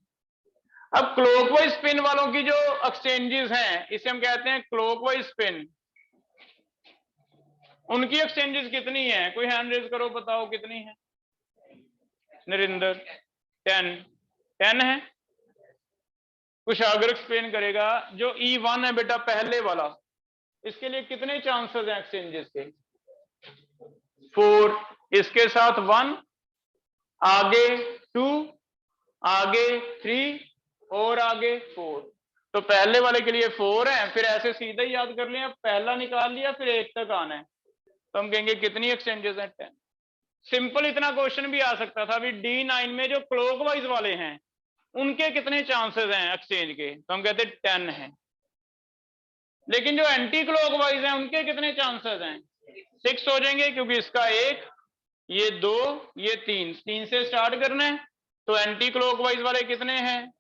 अब क्लॉकवाइज स्पिन वालों की जो एक्सचेंजेस हैं, इसे हम कहते हैं क्लॉकवाइज स्पिन। उनकी एक्सचेंजेस कितनी है, कोई हैंड रेज करो, बताओ कितनी है। नरिंदर 10 है। कुशागर एक्सप्लेन करेगा। जो E1 है बेटा पहले वाला, इसके लिए कितने चांसेस हैं एक्सचेंजेस के, 4। इसके साथ 1, आगे 2, आगे 3 और आगे 4। तो पहले वाले के लिए 4 है, फिर ऐसे सीधा ही याद कर लिया, पहला निकाल लिया फिर 1 तक आना है, तो हम कहेंगे कितनी एक्सचेंजेस हैं, 10। सिंपल इतना क्वेश्चन भी आ सकता था, अभी D9 में जो क्लॉकवाइज वाले हैं उनके कितने चांसेस हैं एक्सचेंज के, तो हम कहते 10 हैं। लेकिन जो एंटी क्लॉकवाइज हैं उनके कितने चांसेस हैं, 6 हो जाएंगे, क्योंकि इसका 1, ये 2, ये 3 से स्टार्ट करना है। तो एंटी क्लॉकवाइज वाले कितने हैं,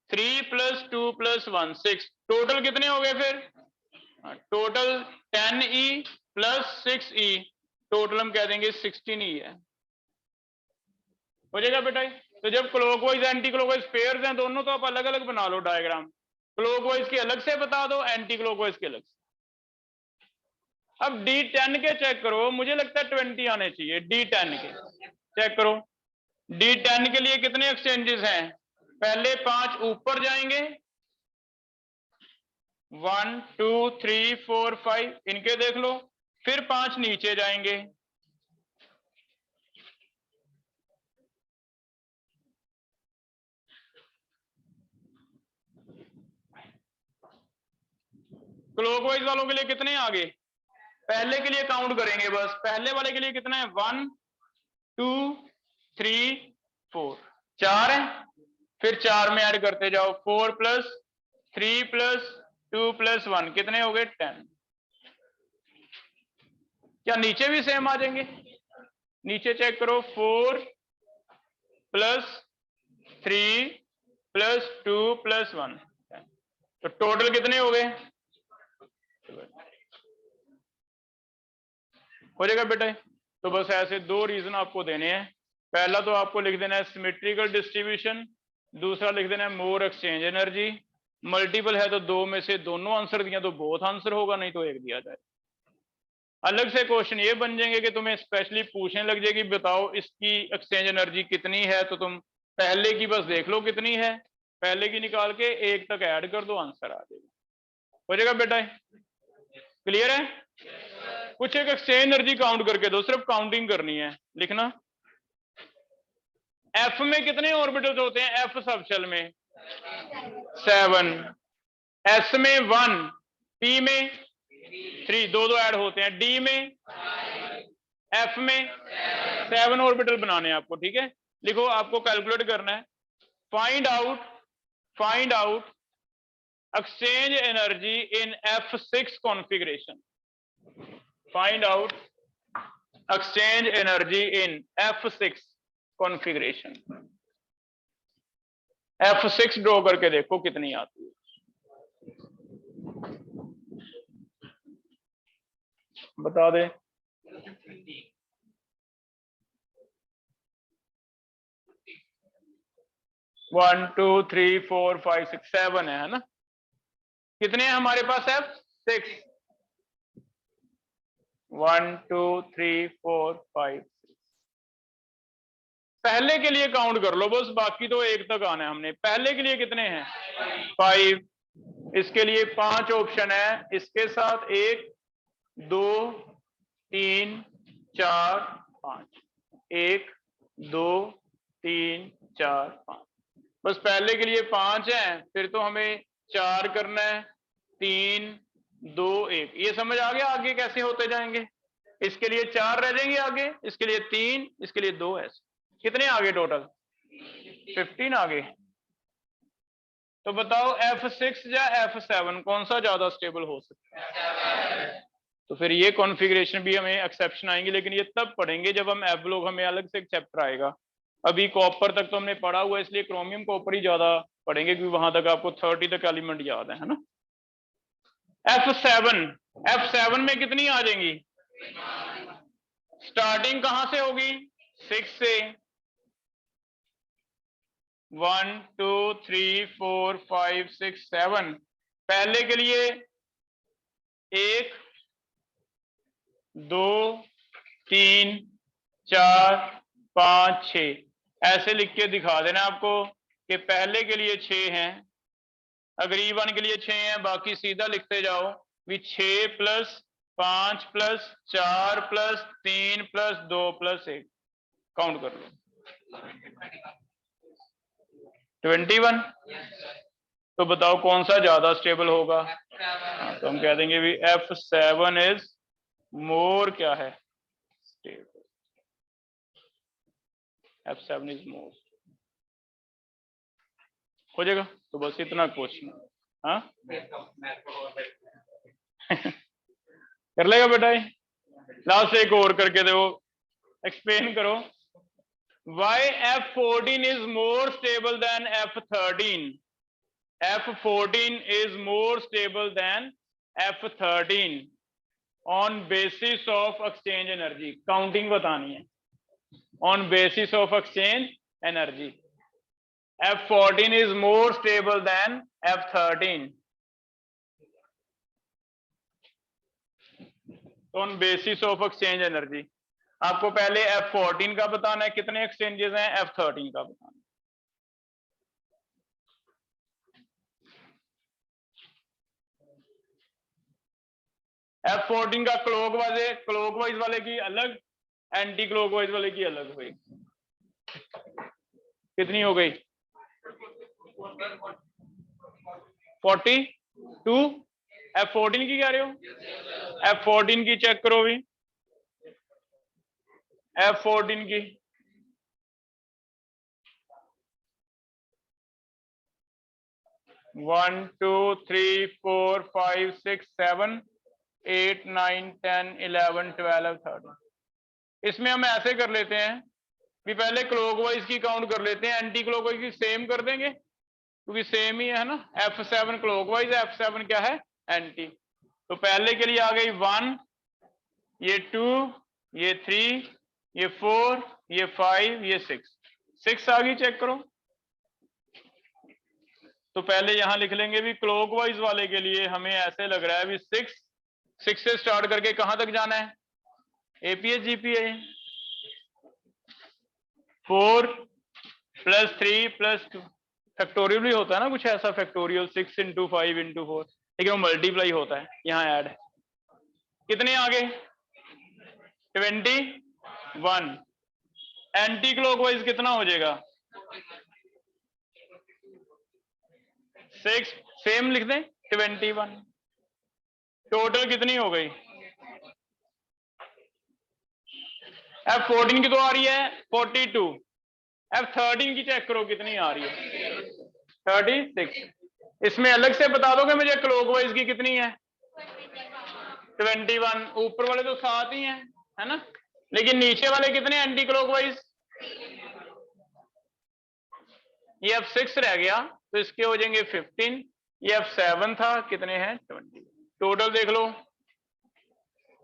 3 + 2 + 1 6। टोटल कितने हो गए फिर, टोटल 10E + 6E, टोटल हम कह देंगे 16E है। हो जाएगा बेटा। तो जब क्लॉकवाइज एंटी क्लॉकवाइज पेयर्स हैं दोनों, तो आप अलग अलग बना लो डायग्राम, क्लॉकवाइज के अलग से बता दो, एंटी क्लॉकवाइज के अलग से। अब D10 के चेक करो, मुझे लगता है 20 आने चाहिए। D10 के चेक करो, D10 के लिए कितने एक्सचेंजेस हैं, पहले 5 ऊपर जाएंगे, 1 2 3 4 5, इनके देख लो, फिर 5 नीचे जाएंगे, क्लॉकवाइज वालों के लिए कितने आगे, पहले के लिए काउंट करेंगे बस, पहले वाले के लिए कितना है, 1 2 3 4, 4 है, फिर 4 में ऐड करते जाओ, 4 + 3 + 2 + 1 कितने हो गए, 10। क्या नीचे भी सेम आ जाएंगे, नीचे चेक करो, 4 + 3 + 2 + 1, तो टोटल कितने हो गए, हो जाएगा बेटा। तो बस ऐसे 2 रीजन आपको देने हैं। पहला तो आपको लिख देना है सिमेट्रिकल डिस्ट्रीब्यूशन, दूसरा लिख देना है मोर एक्सचेंज एनर्जी। मल्टीपल है तो दो में से दोनों आंसर दिया तो बोथ आंसर होगा, नहीं तो एक दिया जाए। अलग से क्वेश्चन ये बन जाएंगे कि तुम्हें स्पेशली पूछने लग जाएगी बताओ इसकी एक्सचेंज एनर्जी कितनी है, तो तुम पहले की बस देख लो कितनी है, पहले की निकाल के एक तक ऐड कर दो, आंसर आ जाएगा। हो जाएगा बेटा? क्लियर है? कुछ एक एक्सचेंज एनर्जी काउंट करके दो, सिर्फ काउंटिंग करनी है। लिखना एफ में कितने ऑर्बिटल्स होते हैं? एफ सब शेल में 7, एस में 1, पी में 3, दो दो ऐड होते हैं, डी में, एफ में 7 ऑर्बिटल बनाने हैं आपको। ठीक है, लिखो, आपको कैलकुलेट करना है। Find out exchange energy in F6 configuration. Find out exchange energy in F6 configuration. F6 draw करके देखो कितनी आती है, बता दे। 1 2 3 4 5 6 7 है ना? कितने हैं हमारे पास? F6 1 2 3 4 5 6। पहले के लिए काउंट कर लो बस, बाकी तो एक तक आना है हमने। पहले के लिए कितने हैं? 5। इसके लिए 5 ऑप्शन है, इसके साथ 1 2 3 4 5, 1 2 3 4 5। बस पहले के लिए 5 है, फिर तो हमें 4 करना है, 3 2 1। ये समझ आ गया आगे कैसे होते जाएंगे? इसके लिए 4 रह जाएंगे आगे, इसके लिए 3, इसके लिए 2 ऐसे। कितने आगे टोटल? 15 आगे। तो बताओ F6 या F7 कौन सा ज्यादा स्टेबल हो सकता है? तो फिर ये कॉन्फ़िगरेशन भी हमें एक्सेप्शन आएंगे, लेकिन ये तब पढ़ेंगे जब हम एफ ब्लॉक, हमें अलग से एक चैप्टर आएगा। अभी कॉपर तक तो हमने पढ़ा हुआ है, इसलिए क्रोमियम कॉपर ही ज्यादा पढ़ेंगे, क्योंकि वहां तक आपको 30 तक एलिमेंट याद है ना? F7 में कितनी आ जाएंगी? स्टार्टिंग कहां से होगी? 6 से। 1 2 3 4 5 6 7। पहले के लिए 1 2 3 4 5 6 ऐसे लिख के दिखा देना आपको कि पहले के लिए 6 हैं, अगर E1 के लिए 6 हैं, बाकी सीधा लिखते जाओ भी 6 plus 5 plus 4 plus 3 plus 2 plus 1, count कर लो 21। तो बताओ कौन सा ज्यादा स्टेबल होगा? तो हम कह देंगे भी F7 इज मोर, क्या है? स्टेबल। F7 इज मोर हो जाएगा। तो बस इतना क्वेश्चन। हाँ कर लेगा बेटा? लास्ट एक और करके दो, एक्सप्लेन करो। Why F14 is more stable than F13? F14 is more stable than F13 on basis of exchange energy. Counting बतानी है on basis of exchange energy. F14 is more stable than F13 on basis of exchange energy. आपको पहले F14 का बताना है कितने एक्सचेंजेस हैं, F13 का बताना है। F14 का क्लॉकवाइज वाले की अलग, एंटी क्लॉकवाइज वाले की अलग हुई। कितनी हो गई? 42। F14 की कह रहे हो? F14 की चेक करो भी, F14 की। One two three four five six seven 8 9 10 11 12 13। इसमें हम ऐसे कर लेते हैं भी पहले क्लॉकवाइज की काउंट कर लेते हैं, एंटी क्लॉकवाइज की सेम कर देंगे क्योंकि सेम ही है ना। F7 क्लॉकवाइज है, F7 क्या है? एंटी। तो पहले के लिए आ गई 1, ये 2, ये 3, ये 4, ये 5, ये 6 आ गई। चेक करो तो पहले यहां लिख लेंगे भी क्लॉकवाइज वाले के लिए हमें ऐसे लग रहा है भी 6 से स्टार्ट करके कहां तक जाना है, एपीएच जीपीए 4 + 3 + 2 फैक्टोरियल भी होता है ना कुछ ऐसा, फैक्टोरियल 6 × 5 × 4, लेकिन वो मल्टीप्लाई होता है, यहाँ ऐड है। कितने आगे 21, एंटी क्लॉकवाइज कितना हो जाएगा 6, सेम लिख दें 21। टोटल कितनी हो गई, F14 की तो आ रही है 42, F13 की चेक करो कितनी आ रही है 36। इसमें अलग से बता दोगे मुझे क्लॉकवाइज की कितनी है 21, ऊपर वाले तो 7 ही हैं, है ना, लेकिन नीचे वाले कितने एंटी क्लॉकवाइज, ये F6 रह गया तो इसके हो जाएंगे 15, ये F7 था, कितने हैं 20। टोटल देख लो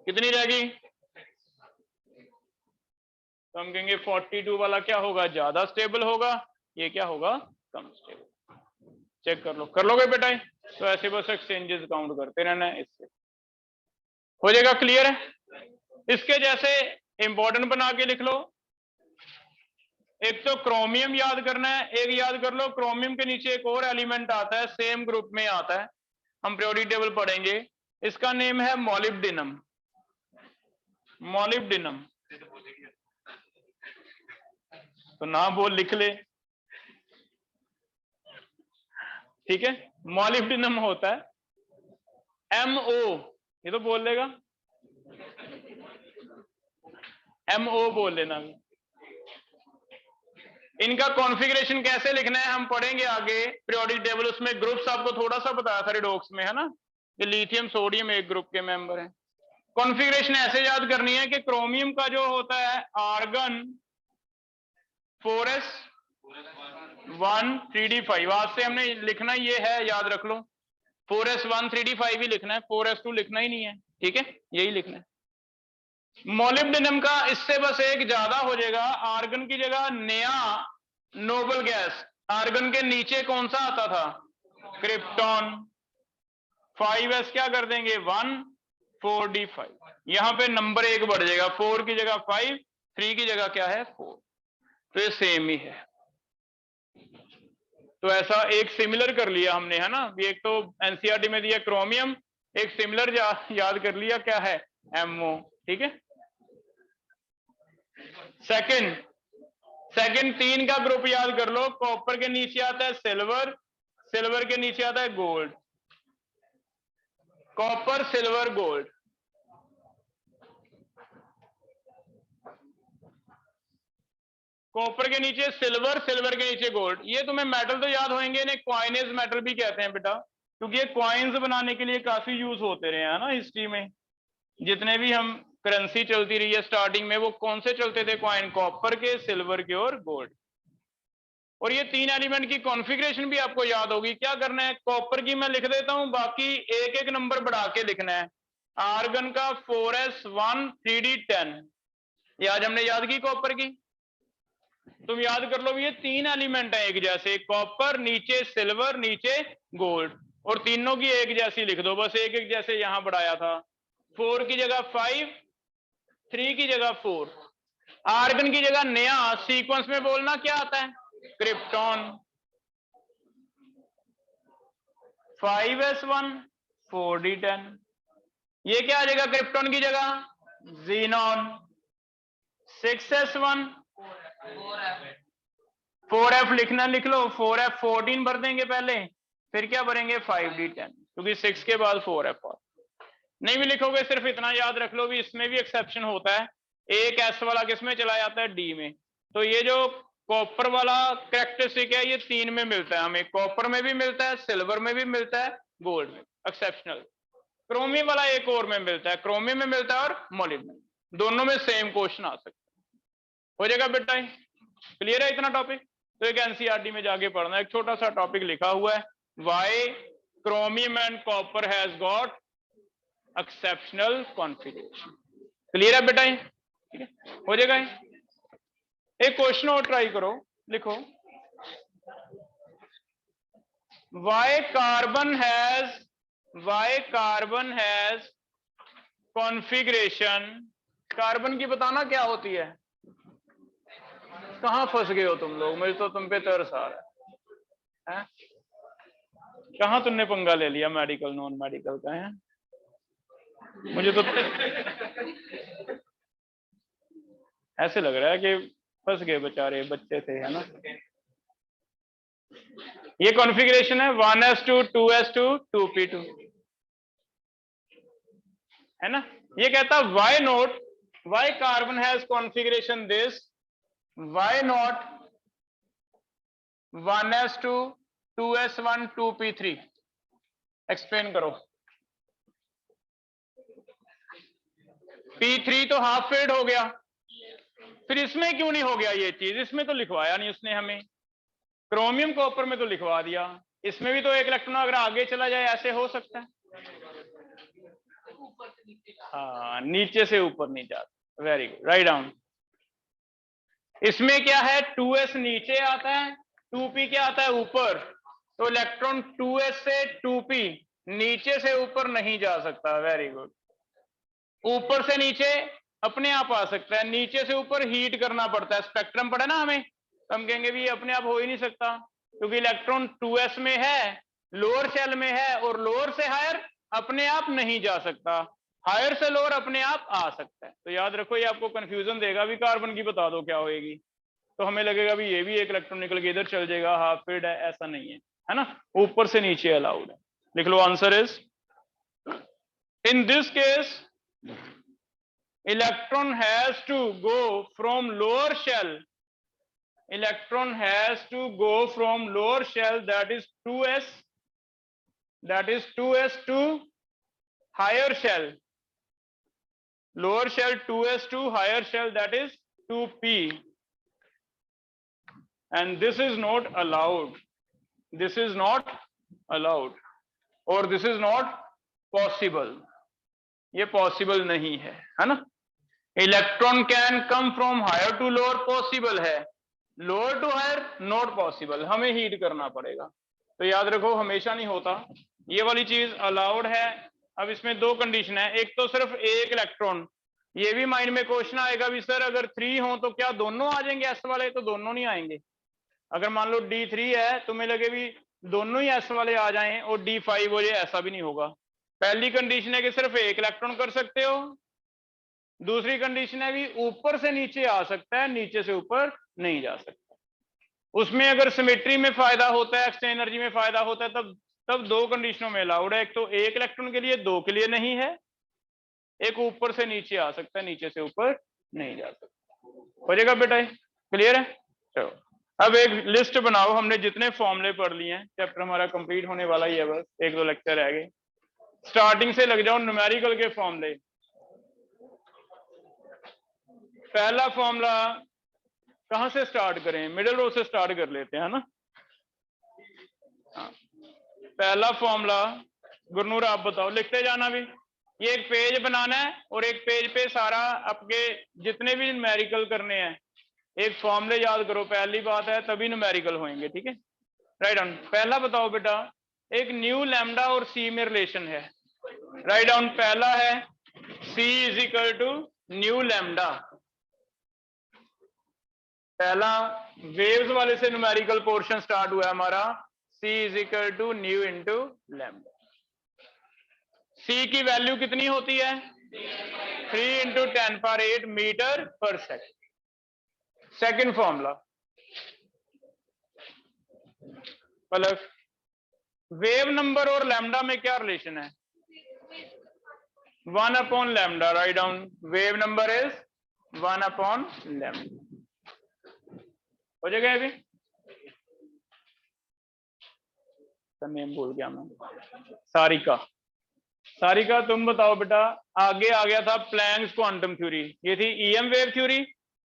कितनी रहेगी, तो हम कहेंगे 42 वाला क्या होगा ज्यादा स्टेबल होगा, ये क्या होगा कम स्टेबल। चेक कर लो, कर लोगे बेटा, तो ऐसे बस एक्सचेंजेस काउंट करते रहना है, इससे हो जाएगा क्लियर है। इसके जैसे इंपॉर्टेंट बना के लिख लो, एक तो क्रोमियम याद करना है, एक याद कर लो क्रोमियम के नीचे एक और एलिमेंट आता है, सेम ग्रुप में आता है, हम पीरियोडिक टेबल पढ़ेंगे, इसका नेम है मोलिब्डेनम। मोलिब्डेनम तो ना बोल लिख ले, ठीक है। मोलिब्डेनम होता है MO, ये तो बोल लेगा MO बोल लेना। इनका कॉन्फ़िगरेशन कैसे लिखना है हम पढ़ेंगे आगे पीरियोडिक टेबल, उसमें ग्रुप्स आपको थोड़ा सा बताया था रिडॉक्स में, है ना, ये लिथियम सोडियम एक ग्रुप के मेंबर हैं। कॉन्फ़िगरेशन ऐसे याद करनी है कि क्रोमियम का जो होता है आर्गन 4s1 3d5, आज से हमने लिखना ये है, याद रख लो 4s1 3d5 ही लिखना है, 4s2 लिखना ही नहीं है, ठीक है, यही लिखना है। मोलिब्डेनम का इससे बस एक ज्यादा हो जाएगा, आर्गन की जगह नया नोबल गैस, आर्गन के नीचे कौन सा आता था क्रिप्टॉन, 5s क्या कर देंगे 1 4d5, यहां पे नंबर 1 बढ़ जाएगा, 4 की जगह 5, 3 की जगह क्या है 4, तो ये सेम ही है। तो ऐसा एक सिमिलर कर लिया हमने, है ना, एक तो एनसीईआरटी में दिया क्रोमियम, एक सिमिलर याद कर लिया क्या है MO, ठीक है। सेकंड 3 का ग्रुप याद कर लो, कॉपर के नीचे आता है सिल्वर, सिल्वर के नीचे आता है gold, copper silver gold, copper के नीचे सिल्वर, सिल्वर के नीचे गोल्ड। ये तुम्हें मेटल तो याद होंगे, इन्हें क्वाइनेज मेटल भी कहते हैं बेटा, क्योंकि ये क्वाइंस बनाने के लिए काफी यूज होते रहे हैं ना हिस्ट्री में, जितने भी हम करेंसी चलती रही है स्टार्टिंग में, वो कौन से चलते थे क्वाइन, कॉपर के, सिल्वर के और गोल्ड। और ये 3 एलिमेंट की कॉन्फ़िगरेशन भी आपको याद होगी, क्या करना है, कॉपर की मैं लिख देता हूं, बाकी एक एक नंबर बढ़ा के लिखना है। आर्गन का 4s1 3d10, ये आज हमने याद की कॉपर की, तुम याद कर लो ये 3 एलिमेंट है एक जैसे, कॉपर नीचे सिल्वर नीचे गोल्ड, और तीनों की एक जैसी लिख दो, बस एक एक जैसे यहां बढ़ाया था, 4 की जगह 5, 3 की जगह 4, आर्गन की जगह नया सीक्वेंस में बोलना क्या आता है क्रिप्टॉन, 5s1 4d10, ये क्या आ जाएगा क्रिप्टॉन की जगह जीनॉन, 6s1 4f लिखना, लिख लो 4f 14 भर देंगे पहले, फिर क्या भरेंगे 5d10, क्योंकि 6 के बाद 4f और नहीं भी लिखोगे, सिर्फ इतना याद रख लो भी इसमें भी एक्सेप्शन होता है, एक s वाला किसमें चला जाता है D में, तो ये जो कॉपर वाला कैरेक्टरिस्टिक है ये 3 में मिलता है हमें, कॉपर में भी मिलता है, सिल्वर में भी मिलता है, गोल्ड में एक्सेप्शनल, क्रोमियम वाला एक और में मिलता है, क्रोमियम में मिलता है और मोलिब्डेनम, दोनों में सेम क्वेश्चन आ सकता है। हो जाएगा बेटा, क्लियर है इतना टॉपिक, तो एक एनसीईआरटी में जाके पढ़ना, एक छोटा सा टॉपिक लिखा हुआ है, why chromium and copper has got exceptional configuration, clear है बेटा, ठीक है, हो जाएगा। एक क्वेश्चन और ट्राई करो, लिखो why carbon has configuration, carbon की बताना क्या होती है। कहां फंस गए हो तुम लोग, मुझे तो तुम पे तरस आ रहा है। कहां तुमने पंगा ले लिया मेडिकल नॉन मेडिकल का है। मुझे तो ऐसे लग रहा है कि फंस गए बेचारे बच्चे थे, है ना। ये कॉन्फ़िगरेशन है 1s2 2s2 2p2, है ना। ये कहता why not, why carbon has configuration this, why not 1s2 2s1 2p3, explain करो। p3 तो हाफ फिल्ड हो गया, फिर इसमें क्यों नहीं हो गया ये चीज, इसमें तो लिखवाया नहीं उसने हमें, क्रोमियम कॉपर में तो लिखवा दिया, इसमें भी तो एक इलेक्ट्रॉन अगर आगे चला जाए ऐसे हो सकता है। हाँ, नीचे से ऊपर नहीं जाता, वेरी गुड, राइट डाउन। इसमें क्या है 2s नीचे आता है, 2p क्या आता है ऊपर, तो इलेक्ट्रॉन 2s से 2p नीचे से ऊपर नहीं जा सकता, वेरी गुड। ऊपर से नीचे अपने आप आ सकता है, नीचे से ऊपर हीट करना पड़ता है, स्पेक्ट्रम पढ़ा ना हमें, तो हम कहेंगे भी अपने आप हो ही नहीं सकता, क्योंकि इलेक्ट्रॉन 2s में है, लोअर शेल में है, और लोअर से हायर अपने आप नहीं जा सकता, हायर से लोअर अपने आप आ सकता है। तो याद रखो, ये आपको कंफ्यूजन देगा भी, कार्बन की बता दो क्या होएगी, तो हमें लगेगा भी ये भी एक इलेक्ट्रॉन निकल के इधर चल जाएगा, हाफ फिल्ड है, ऐसा नहीं है ना, ऊपर से नीचे अलाउड है। लिख लो, answer is in this case electron has to go from lower shell, electron has to go from lower shell, that is 2s, to higher shell, lower shell 2s to higher shell, that is 2p, and this is not allowed, this is not allowed, or this is not possible, ये पॉसिबल नहीं है ना। Electron can come from higher to lower, possible है, lower to higher not possible, हमें हीट करना पड़ेगा। तो याद रखो, हमेशा नहीं होता, ये वाली चीज अलाउड है। अब इसमें दो कंडीशन है, एक तो सिर्फ एक इलेक्ट्रॉन, ये भी माइंड में क्वेश्चन आएगा भी सर अगर 3 हो तो क्या दोनों आ जाएंगे एस वाले, तो दोनों नहीं आएंगे। अगर मान लो D3 है, तुम्हें लगे भी दोनों ही एस वाले आ जाएं और D5 हो जाए, ऐसा भी नहीं होगा। पहली कंडीशन है कि सिर्फ एक इलेक्ट्रॉन कर सकते हो, दूसरी कंडीशन है भी ऊपर से नीचे आ सकता है, नीचे से ऊपर नहीं जा सकता। उसमें अगर सिमेट्री में फायदा होता है, एक्सचेंज एनर्जी में फायदा होता है, तब दो कंडीशनों में अलाउड है, एक तो एक इलेक्ट्रॉन के लिए, दो के लिए नहीं है, एक ऊपर से नीचे आ सकता है, नीचे से ऊपर नहीं जा सकता। हो जाएगा बेटा, क्लियर है। चलो अब एक लिस्ट बनाओ, हमने जितने फॉर्मूले पढ़ लिए हैं, चैप्टर हमारा कंप्लीट होने वाला ही है, बस एक दो लेक्चर रह गए। स्टार्टिंग से लग जाओ, न्यूमेरिकल के फॉर्मूले। पहला फॉर्मूला कहां से स्टार्ट करें, मिडिल रो से स्टार्ट कर लेते हैं ना। पहला फॉर्मूला गुरनूर आप बताओ, लिखते जाना भी, ये एक पेज बनाना है और एक पेज पे सारा आपके जितने भी न्यूमेरिकल करने हैं, एक फॉर्मूले याद करो, पहली बात है, तभी न्यूमेरिकल होंगे, ठीक है। Write down. पहला बताओ बेटा, एक न्यू लैम्डा और सी में रिलेशन है, राइट डाउन। पहला है C is equal to nu lambda, पहला वेव्स वाले से न्यूमेरिकल पोर्शन स्टार्ट हुआ है हमारा, C is equal to nu into lambda. C की वैल्यू कितनी होती है 3 into 10⁸ metre per second. Second formula पलक, वेव नंबर और लैम्डा में क्या रिलेशन है 1 upon lambda, right down. Wave number is 1 upon lambda, हो जाएगा अभी, नेम भूल गया मैं, सारिका। सारिका तुम बताओ बेटा, आगे आ गया था प्लैंक्स क्वांटम थ्योरी, ये थी EM wave theory,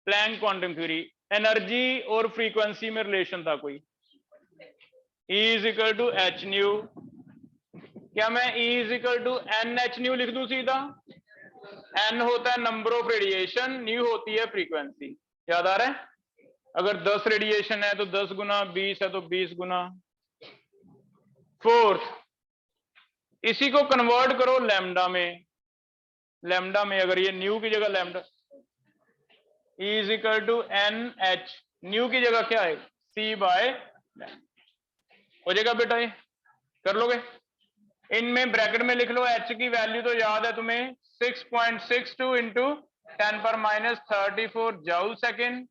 Planck quantum theory, energy और फ्रीक्वेंसी में रिलेशन था कोई, E is equal to H nu, क्या मैं E is equal to NH nu लिख दूं सीधा, N होता है नंबर ऑफ रेडिएशन, न्यू होती है फ्रीक्वेंसी, याद आ रहा है। अगर 10 रेडिएशन है तो 10 गुना, 20 है तो 20 गुना, फोर्थ, इसी को कन्वर्ट करो लैम्डा में। लैम्डा में अगर ये न्यू की जगह lambda, E is equal to NH, nu की जगह क्या है C बाय, हो जाएगा बेटा, ये कर लोगे। इनमें ब्रैकेट में लिख लो H की वैल्यू तो याद है तुम्हें 6.62 इंटू 10⁻34 जूल सेकेंड।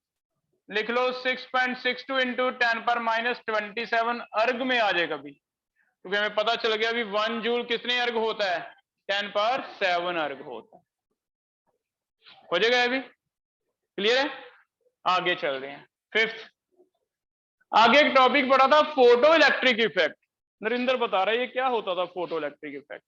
लिख लो 6.62 इंटू 10⁻27 अर्ग में आ जाएगा भी, क्योंकि हमें पता चल गया अभी 1 जूल कितने अर्ग होता है, 10⁻7 अर्ग होता है। हो जाएगा अभी, क्लियर है। आगे चल रहे हैं। फिफ्थ, आगे एक टॉपिक पढ़ा था फोटो इलेक्ट्रिक इफेक्ट। नरेंद्र बता रहा है ये क्या होता था photo electric effect.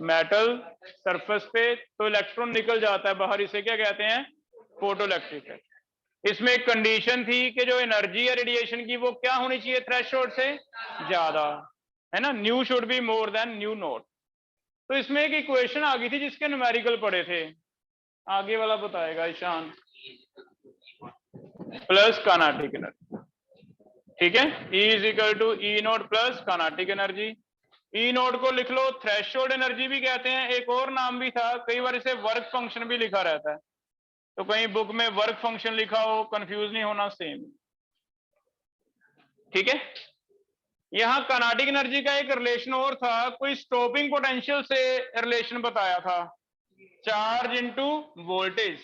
Metal surface पे तो इलेक्ट्रॉन निकल जाता है बाहर, इसे क्या कहते हैं, फोटो इलेक्ट्रिक इफेक्ट। इसमें एक कंडीशन थी कि जो एनर्जी है रेडिएशन की वो क्या होनी चाहिए, थ्रेशोल्ड से ज्यादा, है ना, new should be more than new not. तो इसमें एक इक्वेशन आ गई थी जिसके न्यूमेरिकल पड़े थे, आगे वाला बताएगा ईशान, प्लस काइनेटिक एनर्जी, ठीक है। E is equal to E not plus kinetic energy. E not को लिख लो थ्रेशोल्ड एनर्जी भी कहते हैं, एक और नाम भी था, कई बार इसे वर्क फंक्शन भी लिखा रहता है, तो कहीं बुक में वर्क फंक्शन लिखा हो, कंफ्यूज नहीं होना, सेम, ठीक है। यहां काइनेटिक एनर्जी का एक रिलेशन और था, कोई स्टॉपिंग पोटेंशियल से रिलेशन बताया था, चार्ज इनटू वोल्टेज।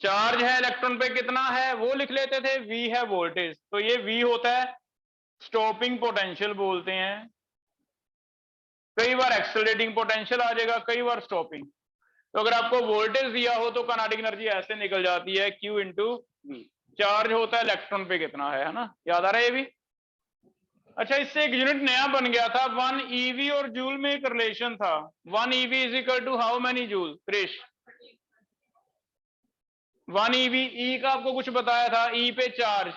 चार्ज है इलेक्ट्रॉन पे कितना है वो लिख लेते थे, V है वोल्टेज, तो ये V होता है स्टॉपिंग पोटेंशियल बोलते हैं। कई बार एक्सेलरेटिंग पोटेंशियल आ जाएगा, कई बार स्टॉपिंग। तो अगर आपको वोल्टेज दिया हो तो काइनेटिक एनर्जी ऐसे निकल जाती है Q इंटू V। चार्ज होता है इलेक्ट्रॉन पे कितना है ना, याद आ रहा है ये भी। अच्छा, इससे एक यूनिट नया बन गया था, 1 EV और जूल में एक रिलेशन था, 1 EV is equal to how many joule, Krish. 1 EV, E का आपको कुछ बताया था, E पे चार्ज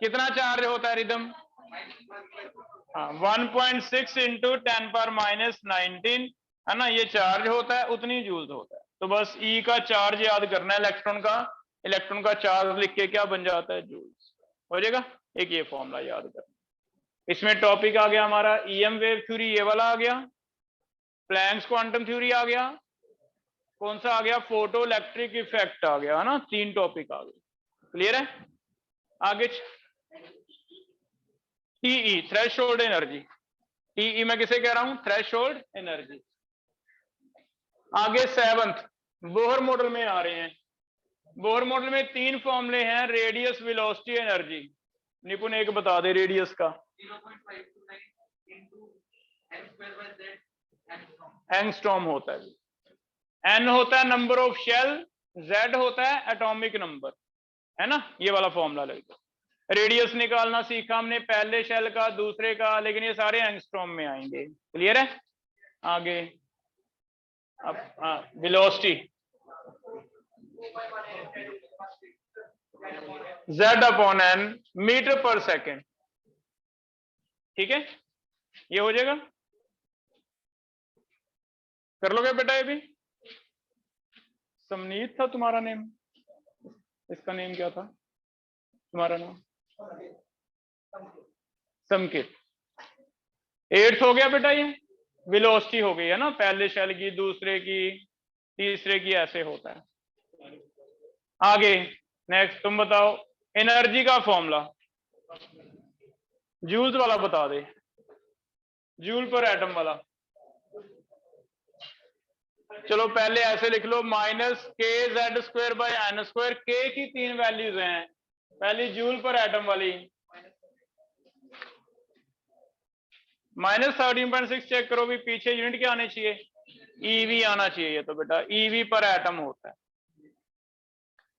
कितना चार्ज होता है रिदम, 1.6 इंटू 10⁻19 है ना, ये चार्ज होता है, उतनी जूल्स होता है। तो बस E का चार्ज याद करना है इलेक्ट्रॉन का, इलेक्ट्रॉन का चार्ज लिख के क्या बन जाता है, जूल्स, हो जाएगा। एक ये फॉर्मूला याद करना। इसमें टॉपिक आ गया हमारा EM वेव थ्योरी, ये वाला आ गया, प्लैंक्स क्वांटम थ्योरी आ गया, कौन सा आ गया, फोटो इलेक्ट्रिक इफेक्ट आ गया, है ना, 3 टॉपिक आ गए, क्लियर है। आगे TE थ्रेशोल्ड एनर्जी, TE मैं किसे कह रहा हूं, थ्रेशोल्ड एनर्जी। आगे 7th, बोहर मॉडल में आ रहे हैं। बोहर मॉडल में 3 फॉर्मूले हैं, रेडियस, वेलोसिटी, एनर्जी। निपुण एक बता दे रेडियस का, एंगस्ट्रॉम होता है, N होता है नंबर ऑफ शेल, Z होता है एटॉमिक नंबर, है ना, ये वाला फॉर्मूला लगेगा। रेडियस निकालना सीखा हमने, पहले शेल का, दूसरे का, लेकिन ये सारे एंगस्ट्रॉम में आएंगे, क्लियर है। आगे अब velocity, Z/N metre per second, ठीक है, ये हो जाएगा, कर लोगे बेटा ये भी। समनीत था तुम्हारा नेम, इसका नेम क्या था तुम्हारा नाम, समकित। 8th हो गया बेटा, ये वेलोसिटी हो गई है ना, पहले शेल की, दूसरे की, तीसरे की, ऐसे होता है। आगे नेक्स्ट तुम बताओ, एनर्जी का फॉर्मूला, जूल्स वाला बता दे, जूल पर एटम वाला। चलो पहले ऐसे लिख लो, -kz²/n², k की 3 वैल्यूज हैं, पहली जूल पर एटम वाली -13.6 चेक करो भी, पीछे यूनिट क्या आने चाहिए, EV आना चाहिए, ये तो बेटा EV पर एटम होता है,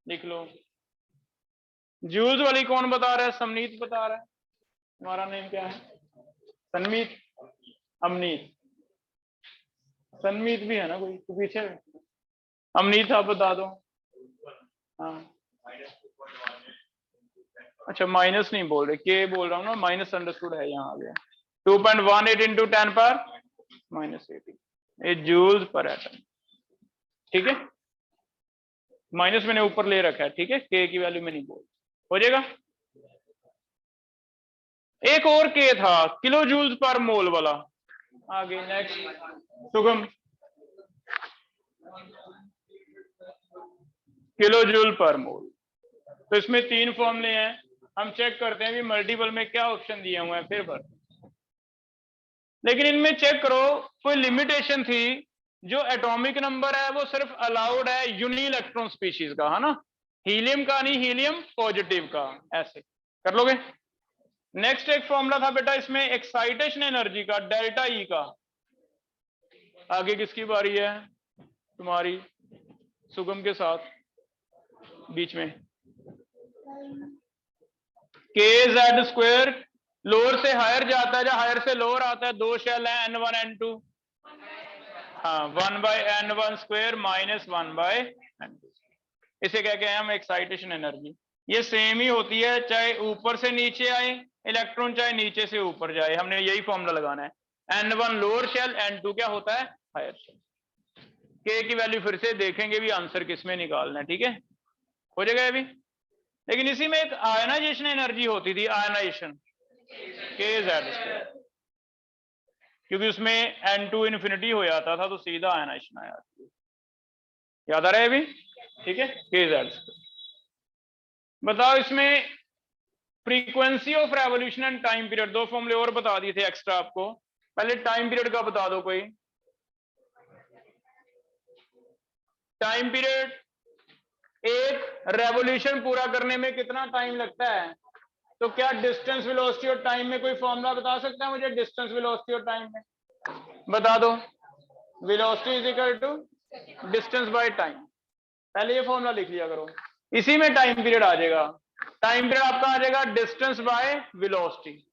लिख लो। जूल्स वाली कौन बता रहा है, समनीत बता रहा है, तुम्हारा नेम क्या है, सनमीत, अमनीत, सनमीत भी है ना कोई तो पीछे, अमनीत आप बता दो। हाँ अच्छा, माइनस नहीं बोल रहे, के बोल रहा हूँ ना, माइनस अंडरस्टूड है, यहाँ आ गया 2.18 इंटू 10⁻−18, ये जूल्स पर एटम, ठीक है। माइनस मैंने ऊपर ले रखा है, ठीक है, के की वैल्यू में नहीं बोल, हो जाएगा। एक और के था किलो जूल्स पर मोल वाला। आगे नेक्स्ट सुगम, किलो जूल पर मोल। तो इसमें 3 फॉर्मूले हैं, हम चेक करते हैं कि मल्टीपल में क्या ऑप्शन दिए हुए हैं फिर भर। लेकिन इनमें चेक करो कोई लिमिटेशन थी, जो एटॉमिक नंबर है वो सिर्फ अलाउड है यूनी इलेक्ट्रॉन स्पीशीज का, है ना, हीलियम का नहीं, हीलियम पॉजिटिव का, ऐसे कर लोगे। नेक्स्ट एक फॉर्मूला था बेटा इसमें एक्साइटेशन एनर्जी का, डेल्टा ई का। आगे किसकी बारी है, तुम्हारी, सुगम के साथ बीच में। के जेड स्क्वायर लोअर से हायर जाता है या हायर से लोअर आता है, 2 शेल है n1 n2, हाँ 1/n1 स्क्वायर माइनस 1/n2, इसे क्या कहें हम, एक्साइटेशन एनर्जी। ये सेम ही होती है चाहे ऊपर से नीचे आए इलेक्ट्रॉन, चाहे नीचे से ऊपर जाए, हमने यही फॉर्मूला लगाना है। n1 लोअर शेल, n2 क्या होता है, हायर शेल। के की वैल्यू फिर से देखेंगे भी आंसर किसमें निकालना है, ठीक है, हो जाएगा अभी। लेकिन इसी में एक आयनाइजेशन एनर्जी होती थी, आयनाइजेशन के जेड स्क्वायर, क्योंकि उसमें n2 इन्फिनिटी हो जाता था तो सीधा आयनाइजेशन आया, याद आ रहा है अभी, ठीक है, के जेड स्क्वायर। बताओ इसमें frequency of revolution and time period, 2 फॉर्मूले और बता दिए थे एक्स्ट्रा आपको। पहले टाइम पीरियड का बता दो कोई। टाइम पीरियड, एक रेवोल्यूशन पूरा करने में कितना टाइम लगता है, तो क्या डिस्टेंस वेलोसिटी और टाइम में कोई फॉर्मूला बता सकता है मुझे, डिस्टेंस वेलोसिटी और टाइम में बता दो। Velocity is equal to distance by time, पहले ये फॉर्मूला लिख लिया करो, इसी में टाइम पीरियड आ जाएगा। टाइम पीरियड आपका आ जाएगा डिस्टेंस बाय वेलोसिटी।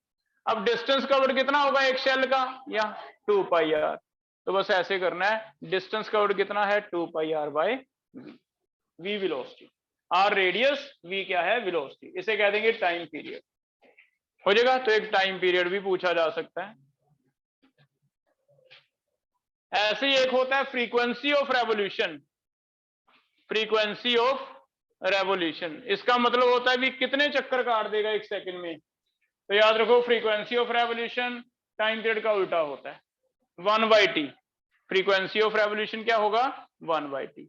अब डिस्टेंस कवर्ड कितना होगा एक शेल का, या 2 पाई आर, तो बस ऐसे करना है, डिस्टेंस कवर्ड कितना है 2 pi r by v velocity, r radius, v क्या है वेलोसिटी, इसे कह देंगे टाइम पीरियड, हो जाएगा। तो एक टाइम पीरियड भी पूछा जा सकता है। ऐसे ही एक होता है frequency of revolution, frequency of revolution, इसका मतलब होता है भी कितने चक्कर काट देगा 1 सेकंड में। तो याद रखो frequency of revolution time period का उल्टा होता है, 1/t। फ्रीक्वेंसी ऑफ रेवोल्यूशन क्या होगा, 1/t।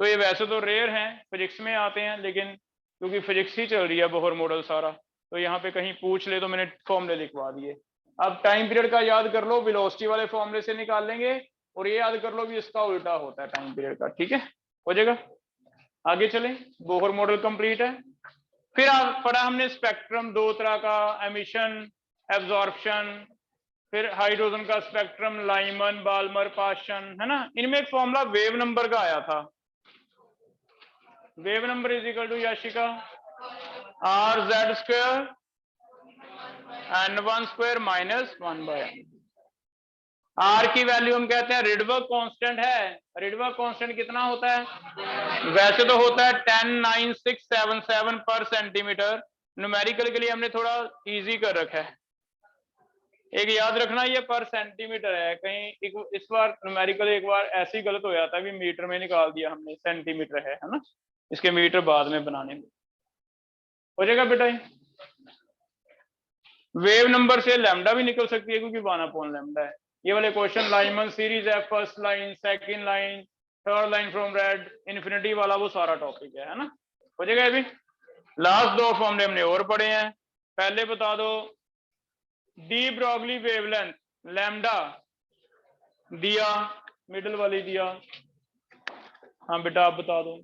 तो ये वैसे तो रेयर हैं, फिजिक्स में आते हैं, लेकिन क्योंकि फिजिक्स ही चल रही है बोहर मॉडल सारा, तो यहाँ पे कहीं पूछ ले तो मैंने फॉर्मूले लिखवा दिए। अब टाइम पीरियड का याद कर लो, वेलोसिटी वाले फॉर्मूले से निकाल लेंगे, और ये याद कर लो भी इसका उल्टा होता है टाइम पीरियड का, ठीक है, हो जाएगा। आगे चले, बोहर मॉडल कंप्लीट है। फिर आप पढ़ा हमने स्पेक्ट्रम 2 तरह का, एमिशन, एब्जॉर्प्शन, फिर हाइड्रोजन का स्पेक्ट्रम, लाइमन, बाल्मर, पाशन, है ना। इनमें एक फॉर्मूला वेव नंबर का आया था, wave number is equal to Yashika R Z square n1 square minus 1/n। R की वैल्यू हम कहते हैं रिडबर्ग कांस्टेंट है, रिडबर्ग कांस्टेंट कितना होता है, वैसे तो होता है 109677 पर सेंटीमीटर, न्यूमेरिकल के लिए हमने थोड़ा इजी कर रखा है। एक याद रखना ये पर सेंटीमीटर है, कहीं इस बार न्यूमेरिकल एक बार ऐसे ही गलत हो जाता है, मीटर में निकाल दिया हमने, सेंटीमीटर है ना, इसके मीटर बाद में बनाने में, हो जाएगा बेटा। वेव नंबर से लैम्डा भी निकल सकती है क्योंकि 1/λ है। ये वाले क्वेश्चन लाइमन सीरीज है, first line, second line, third line from red, infinity वाला वो सारा टॉपिक है ना, हो जाएगा अभी। लास्ट 2 फॉर्मूले हमने और पढ़े हैं। पहले बता दो डी ब्रॉगली वेवलेंथ, लैम्डा दिया, मिडिल वाली दिया, हाँ बेटा आप बता दो,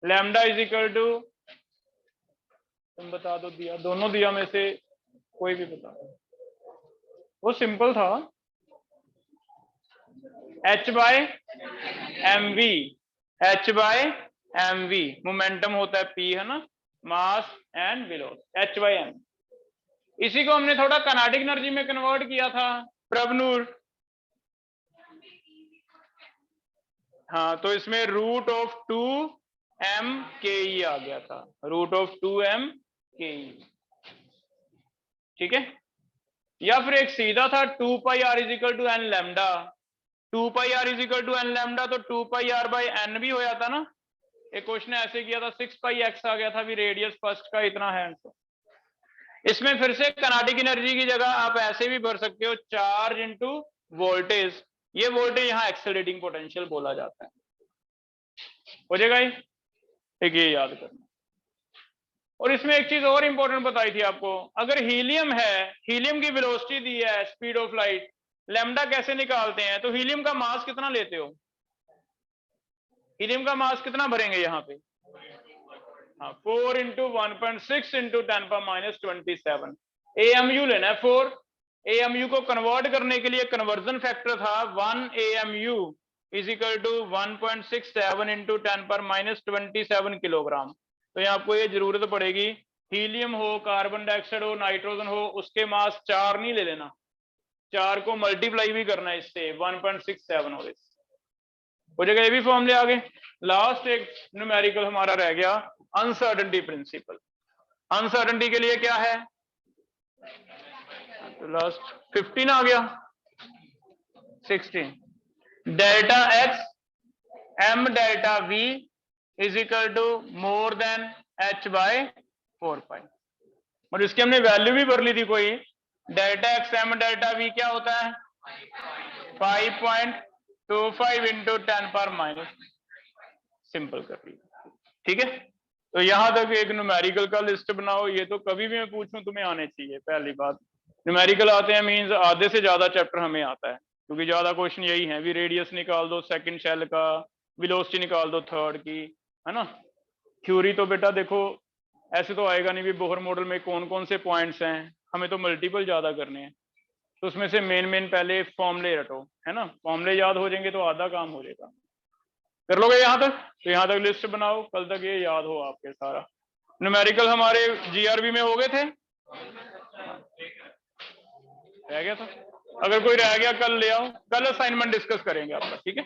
लैम्डा इज इक्वल टू, तुम बता दो, दिया, दोनों दिया में से कोई भी बता दो, वो सिंपल था, h/mv, h/mv, मोमेंटम होता है p, है ना, मास एंड वेलोसिटी, h/m। इसी को हमने थोड़ा काइनेटिक एनर्जी में कन्वर्ट किया था, प्रभनूर, हाँ, तो इसमें √2m/ke आ गया था, √2m/ke, ठीक है। या फिर एक सीधा था 2 πr = n λ, 2 pi R is equal to N lambda, तो 2 पाई आर बाई एन भी हो जाता ना। एक क्वेश्चन ऐसे किया था, 6 पाई एक्स आ गया था, भी रेडियस फर्स्ट का इतना है। इसमें फिर से काइनेटिक एनर्जी की जगह आप ऐसे भी भर सकते हो, चार्ज इंटू वोल्टेज। ये वोल्टेज यहाँ एक्सेलरेटिंग पोटेंशियल बोला जाता है। हो जाएगा ये, ठीक, ये याद करना। और इसमें एक चीज और इंपॉर्टेंट बताई थी आपको, अगर हीलियम है, हीलियम की वेलोसिटी दी है, स्पीड ऑफ लाइट, लैम्डा कैसे निकालते हैं? तो हीलियम का मास कितना लेते हो? हीलियम का मास कितना भरेंगे यहाँ पे? हाँ, 4 इंटू 1.6 इंटू 10⁻27 AMU लेना है। 4 AMU को कन्वर्ट करने के लिए कन्वर्जन फैक्टर था 1 AMU is equal to 1.67 into 10⁻27 kilogram. तो यहाँ आपको ये जरूरत पड़ेगी, हीलियम हो, कार्बन डाइऑक्साइड हो, नाइट्रोजन हो, उसके मास 4 नहीं ले लेना, 4 को मल्टीप्लाई भी करना है इससे, 1.67 हो जाएगा। ये भी फॉर्मूले आगे। लास्ट एक न्यूमेरिकल हमारा रह गया, अनसर्टेनिटी प्रिंसिपल। अनसर्टेनिटी के लिए क्या है? तो लास्ट 15 आ गया, 16 delta X M delta V is equal to more than H by 4 pi. और इसकी हमने वैल्यू भी भर ली थी कोई, delta X M delta V क्या होता है? 5.25 इंटू 10⁻, सिंपल कर ली, ठीक है। तो यहां तक एक न्यूमेरिकल का लिस्ट बनाओ। ये तो कभी भी मैं पूछूं तुम्हें आने चाहिए। पहली बात, न्यूमेरिकल आते हैं मींस आधे से ज्यादा चैप्टर हमें आता है, क्योंकि ज्यादा क्वेश्चन यही है, भी रेडियस निकाल दो सेकंड शेल का, वेलोसिटी निकाल दो थर्ड की, है ना। थ्योरी तो बेटा देखो ऐसे तो आएगा नहीं, भी बोहर मॉडल में कौन कौन से पॉइंट्स हैं, हमें तो मल्टीपल ज्यादा करने हैं। तो उसमें से मेन पहले फॉर्मूले रटो, है ना। फॉर्मूले याद हो जाएंगे तो आधा काम हो जाएगा। कर लोगे यहाँ तक? तो यहाँ तक लिस्ट बनाओ, कल तक ये याद हो आपके सारा। न्यूमेरिकल हमारे जीआरबी में हो गए थे, रह गया था। अगर कोई रह गया कल ले आओ, कल असाइनमेंट डिस्कस करेंगे आपका, ठीक है।